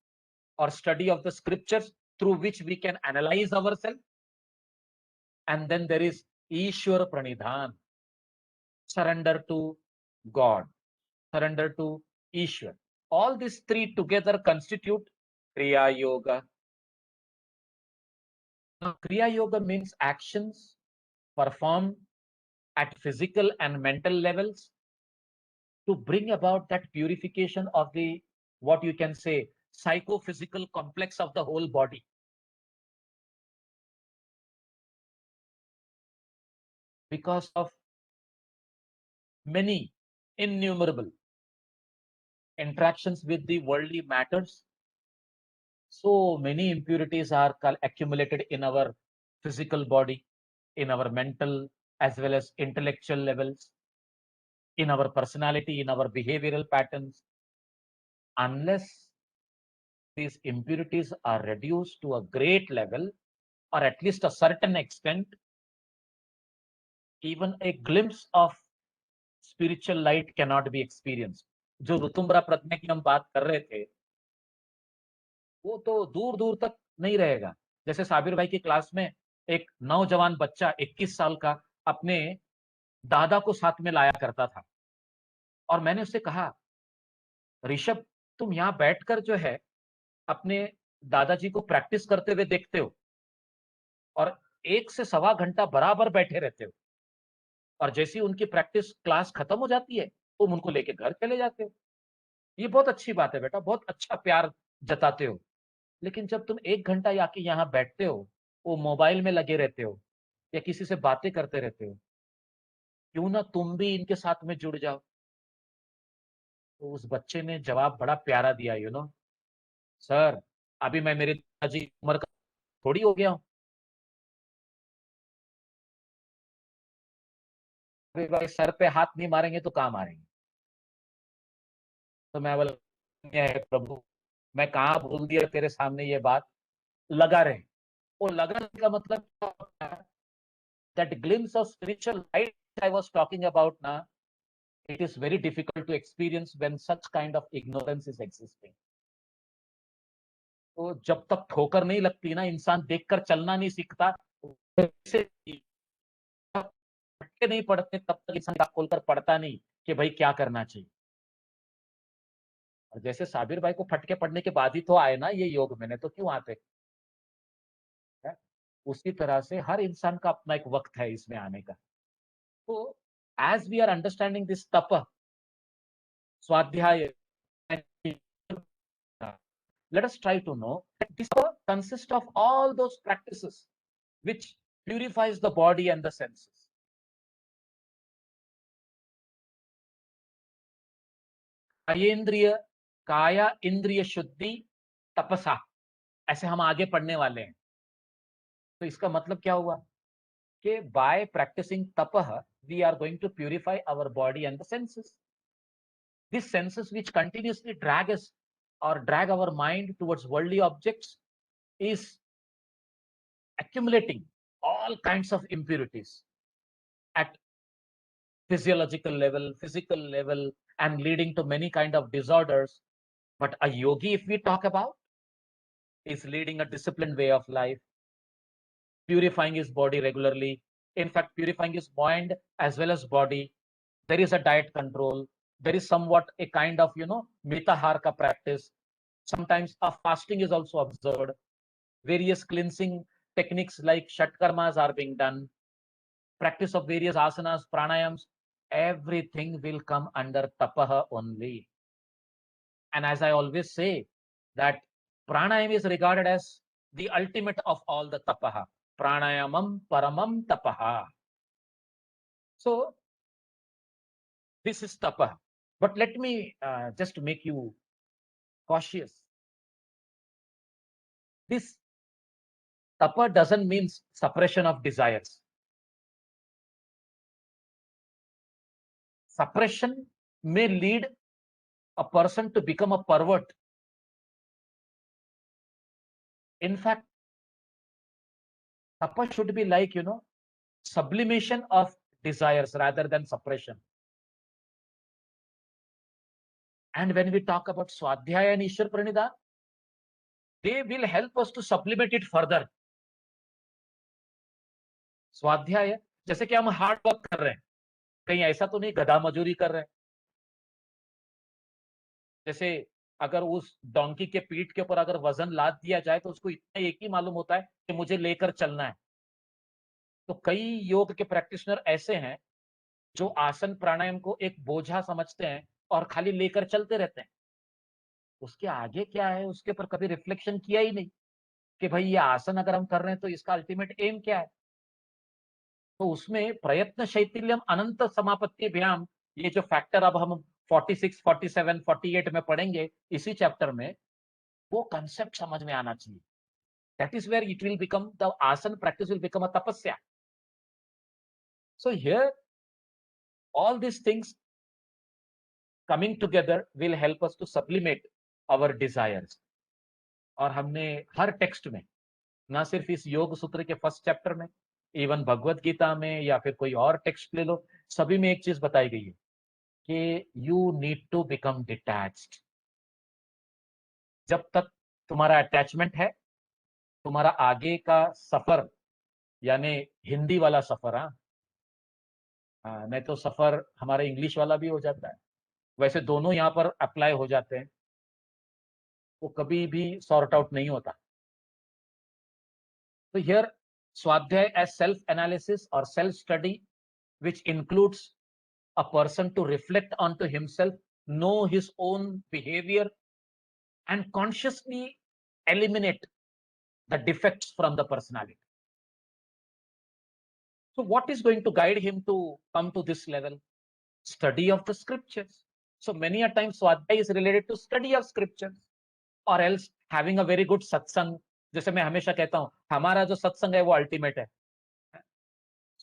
or study of the scriptures through which we can analyze ourselves. And then there is Ishwara Pranidhan, surrender to God, surrender to Ishwar. All these three together constitute Kriya Yoga. Now, Kriya Yoga means actions performed at physical and mental levels to bring about that purification of the, what you can say, psychophysical complex of the whole body. Because of many innumerable interactions with the worldly matters, so many impurities are accumulated in our physical body, in our mental as well as intellectual levels, in our personality, in our behavioral patterns. Unless these impurities are reduced to a great level, or at least a certain extent, even a glimpse of spiritual light cannot be experienced. जो ऋतुम्बरा प्रज्ञा की हम बात कर रहे थे, वो तो दूर दूर तक नहीं रहेगा. जैसे साबिर भाई की क्लास में एक नौजवान बच्चा 21 साल का अपने दादा को साथ में लाया करता था, और मैंने उससे कहा, ऋषभ, तुम यहाँ बैठकर जो है अपने दादाजी को प्रैक्टिस करते हुए देखते हो, और 1 से सवा घंटा बराबर बैठे रहते हो, और जैसी उनकी प्रैक्टिस क्लास खत्म हो जाती है, तुम उनको लेके घर चले जाते हो. ये बहुत अच्छी बात है बेटा, बहुत अच्छा प्यार जताते हो. लेकिन जब तुम 1 घंटा आके यहाँ बैठते हो, वो मोबाइल में लगे रहते हो या किसी से बातें करते रहते हो, क्यों ना तुम भी इनके साथ में जुड़ जाओ. तो उस बच्चे ने जवाब बड़ा प्यारा दिया, सर, अभी मैं मेरे दादाजी की उम्र का थोड़ी हो गया हूं. अरे भाई सर पे हाथ नहीं मारेंगे तो कहाँ मारेंगे? तो मैं बोला, "ये है प्रभु, मैं कहाँ भूल दिया तेरे सामने ये बात, लगा रहे।" वो लगा रहने का मतलब क्या होता है? That glimpse of spiritual light I was talking about now, it is very difficult to experience when such kind of ignorance is existing. तो जब तक ठोकर नहीं लगती ना, इंसान देखकर चलना नहीं सीखता, वैसे फटके नहीं पड़ते तब तक इंसान आँख खोलकर पढ़ता नहीं कि भाई क्या करना चाहिए। और जैसे साबिर भाई को फटके पड़ने के बाद ही तो आए ना ये योग में, तो क्यों आते है? उसी तरह से हर इंसान का अपना एक वक्त है इसमें आने का। तो as we are understanding this tapa swadhyaya, let us try to know that this consists of all those practices which purifies the body and the senses. काया इंद्रिय शुद्धि तपसा, ऐसे हम आगे पढ़ने वाले हैं। तो इसका मतलब क्या हुआ कि by practicing tapah we are going to purify our body and the senses. These senses which continuously drag us or drag our mind towards worldly objects is accumulating all kinds of impurities at physiological level, physical level, and leading to many kind of disorders. But a yogi, if we talk about, is leading a disciplined way of life, purifying his body regularly. In fact, purifying his mind as well as body. There is a diet control. There is somewhat a kind of, mitaharka practice. Sometimes a fasting is also observed. Various cleansing techniques like shatkarmas are being done. Practice of various asanas, pranayams, everything will come under tapaha only. And as I always say, that pranayam is regarded as the ultimate of all the tapaha. Pranayamam paramam tapaha. So this is tapaha. But let me just make you cautious. This tapa doesn't mean suppression of desires. Suppression may lead a person to become a pervert. In fact, tapa should be like, sublimation of desires rather than suppression. And when we talk about Swadhyaya and Ishwar Pranidhan, they will help us to sublimate it further. स्वाध्याय जैसे कि हम hard work कर रहे हैं, कहीं ऐसा तो नहीं गधा मजूरी कर रहे हैं। जैसे अगर उस डोंकी के पीठ के ऊपर अगर वजन लाद दिया जाए तो उसको इतना एक ही मालूम होता है कि मुझे लेकर चलना है। तो कई योग के प्रैक्टिशनर ऐसे हैं जो आसन प्राणायाम को एक बोझा समझते हैं और खाली लेकर चलते रहते हैं। उसके आगे क्या है उसके ऊपर कभी रिफ्लेक्शन किया ही नहीं कि भाई ये आसन अगर हम कर रहे हैं तो इसका अल्टीमेट एम क्या है। तो उसमें प्रयत्न शैथिल्यम अनंत समापत्ति भ्याम, ये जो फैक्टर अब हम 46, 47, 48 में पढ़ेंगे इसी चैप्टर में, वो कंसेप्ट समझ में आना चाहिए। That is where it will become the asana practice will become a tapasya. So here all these things coming together will help us to sublimate our desires. और हमने हर टेक्स्ट में, ना सिर्फ इस योग सूत्र के फर्स्ट चैप्टर में, इवन भगवत गीता में या फिर कोई और टेक्स्ट ले लो, सभी में एक चीज बताई गई है कि you need to become detached. जब तक तुम्हारा अटैचमेंट है, तुम्हारा आगे का सफर, यानी हिंदी वाला सफर, नहीं तो सफर हमारा इंग्लिश वाला भी हो जाता है, वैसे दोनों यहाँ पर अप्लाई हो जाते हैं, वो कभी भी सॉर्ट आउट नहीं होता। तो हियर स्वाध्याय as self analysis or self study which includes a person to reflect onto himself, know his own behavior and consciously eliminate the defects from the personality. So what is going to guide him to come to this level? Study of the scriptures. So many a time Swadhyay is related to study of scriptures or else having a very good satsang. जैसे मैं हमेशा कहता हूं, हमारा जो सत्संग है वो अल्टीमेट है।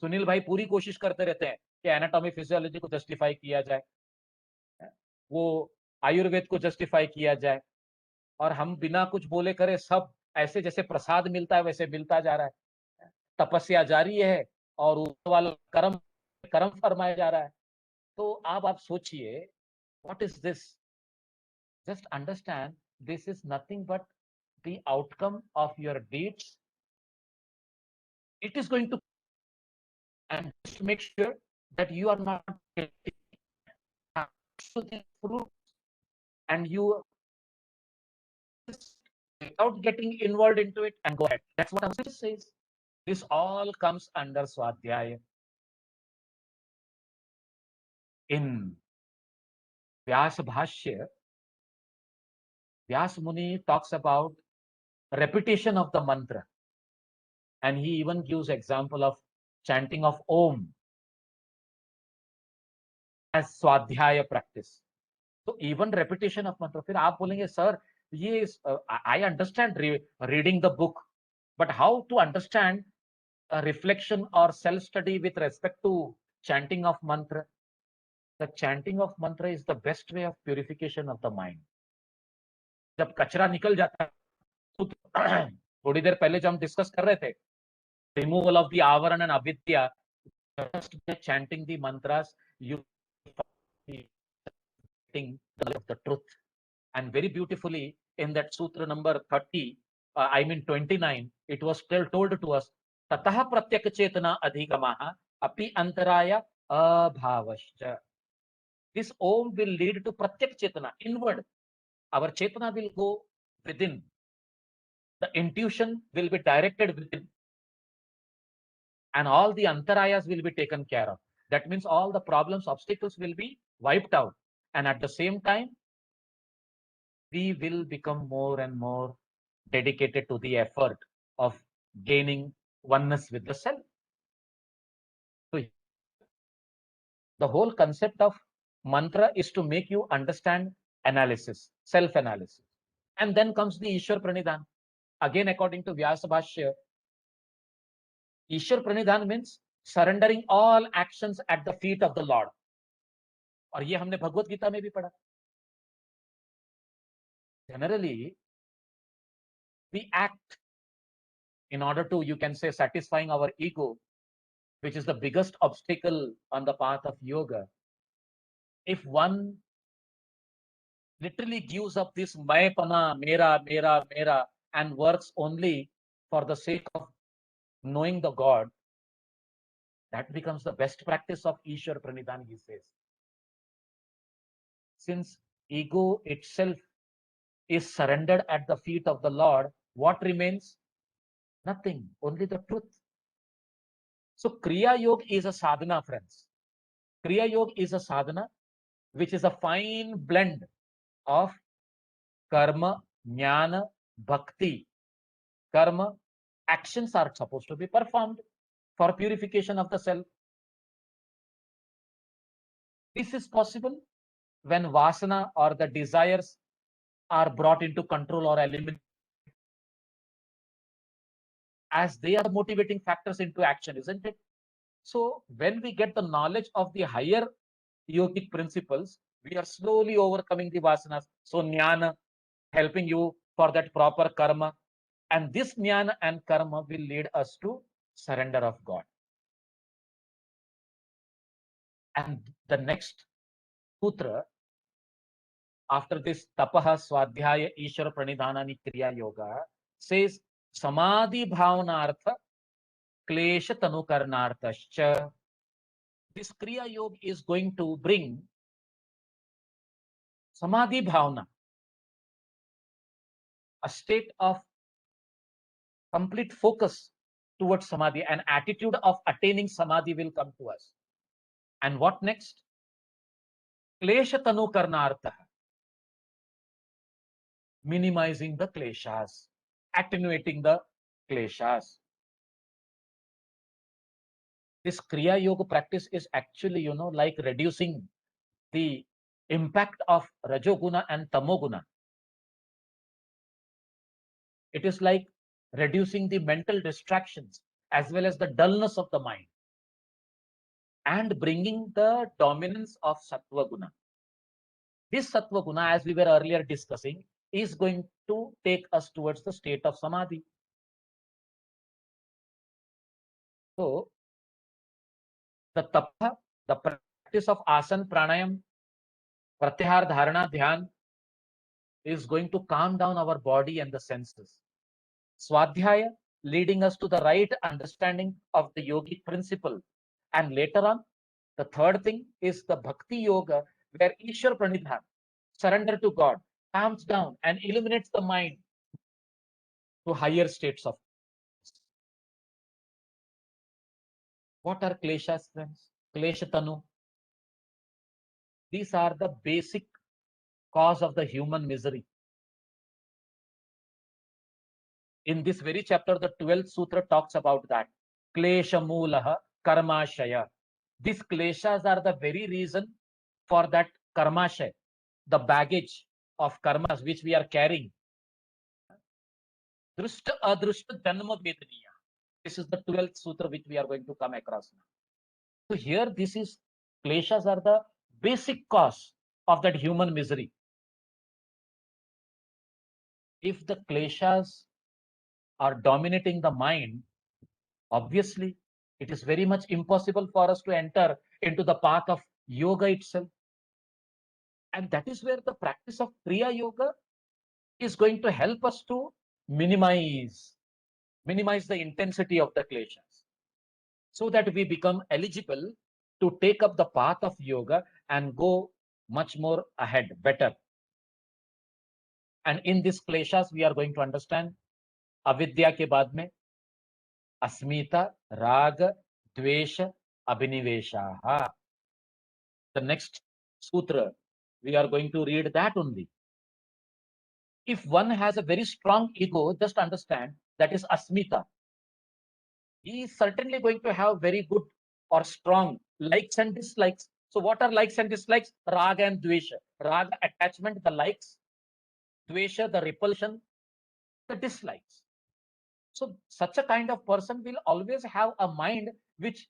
सुनील भाई पूरी कोशिश करते रहते हैं कि एनाटॉमी फिजियोलॉजी को जस्टिफाई किया जाए, वो आयुर्वेद को जस्टिफाई किया जाए, और हम बिना कुछ बोले करे सब ऐसे जैसे प्रसाद मिलता है वैसे मिलता जा रहा है। तपस्या जारी है और ऊपर वाला कर्म कर्म फरमाया जा रहा है। तो आप सोचिए, what is this? Just understand, this is nothing but the outcome of your deeds. It is going to, and just make sure that you are not getting to the fruit, and you without getting involved into it and go ahead. That's what Amrit says. This all comes under Swadhyaya. In Vyasa Bhashya, Vyas Muni talks about repetition of the mantra, and he even gives example of chanting of Om as Swadhyaya practice. So even repetition of mantra. फिर आप बोलेंगे sir, ये I understand reading the book, but how to understand a reflection or self-study with respect to chanting of mantra? The chanting of mantra is the best way of purification of the mind. जब कचरा निकल जाता है, तो थोड़ी देर पहले जो हम डिस्कस कर रहे थे, removal of the avaran and avidya, just by chanting the mantras, you getting the truth. And very beautifully in that sutra number 30, 29, it was still told to us, Tataha pratyaka chetana adhigamaha api antaraya abhavascha. This Om will lead to pratyak chetana, inward. Our chetana will go within. The intuition will be directed within. And all the antarayas will be taken care of. That means all the problems, obstacles will be wiped out. And at the same time, we will become more and more dedicated to the effort of gaining oneness with the self. So the whole concept of mantra is to make you understand analysis, self-analysis. And then comes the Ishwar Pranidhan. Again, according to Vyasa Bhashya, Ishwar Pranidhan means surrendering all actions at the feet of the Lord. और ये हमने भगवत गीता में भी पढ़ा. Generally, we act in order to, you can say, satisfying our ego, which is the biggest obstacle on the path of yoga. If one literally gives up this maipana, mera, and works only for the sake of knowing the God, that becomes the best practice of Ishwar Pranidhan, he says. Since ego itself is surrendered at the feet of the Lord, what remains? Nothing, only the truth. So Kriya Yoga is a sadhana, friends. Kriya Yoga is a sadhana which is a fine blend of karma, jnana, bhakti. Karma, actions are supposed to be performed for purification of the self. This is possible when vasana or the desires are brought into control or eliminated, as they are the motivating factors into action, isn't it? So when we get the knowledge of the higher yogic principles, we are slowly overcoming the vasanas. So jnana, helping you for that proper karma. And this jnana and karma will lead us to surrender of God. And the next sutra, after this tapaha, swadhyaya, ishvara pranidhanani kriya yoga, says samadhi bhavanartha klesha tanukarnarthascha. This kriya yoga is going to bring samadhi bhavana, a state of complete focus towards samadhi, an attitude of attaining samadhi will come to us. And what next? Klesha tanukarnartha, minimizing the kleshas, attenuating the kleshas. This Kriya Yoga practice is actually, like reducing the impact of Rajoguna and Tamoguna. It is like reducing the mental distractions as well as the dullness of the mind. and bringing the dominance of Sattva Guna. This Sattva Guna, as we were earlier discussing, is going to take us towards the state of Samadhi. So, the Tapa, the practice of Asana, Pranayam, Pratyahar, Dharana, Dhyan is going to calm down our body and the senses. Swadhyaya, leading us to the right understanding of the yogic principle. And later on, the third thing is the Bhakti Yoga, where Ishwar Pranidhan, surrender to God, calms down and illuminates the mind to higher states of. What are kleshas, friends? Kleshatanu. These are the basic cause of the human misery. In this very chapter, the 12th sutra talks about that. Klesha Mulaha Karmashaya. These kleshas are the very reason for that karmashaya, the baggage of karmas which we are carrying. Drishta adrishta janma vedaniya. This is the 12th sutra which we are going to come across now. So here, this is kleshas are the basic cause of that human misery. If the kleshas are dominating the mind, obviously it is very much impossible for us to enter into the path of yoga itself. And that is where the practice of Kriya Yoga is going to help us to minimize the intensity of the kleshas, so that we become eligible to take up the path of yoga and go much more ahead, better. And in this kleshas, we are going to understand avidya ke baad mein asmita, raga, dvesha, abhinivesha. The next sutra, we are going to read that only. If one has a very strong ego, just understand that is asmita. He is certainly going to have very good or strong likes and dislikes. So what are likes and dislikes? Raga and dvesha. Raga, attachment, the likes. Dvesha, the repulsion, the dislikes. So such a kind of person will always have a mind which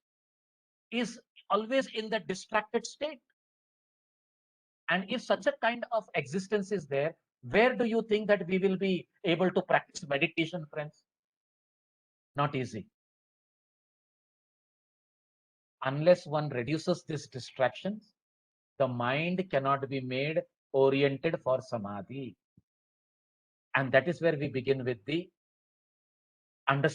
is always in the distracted state. And if such a kind of existence is there, where do you think that we will be able to practice meditation, friends? Not easy. Unless one reduces these distractions, the mind cannot be made oriented for samadhi. And that is where we begin with the understanding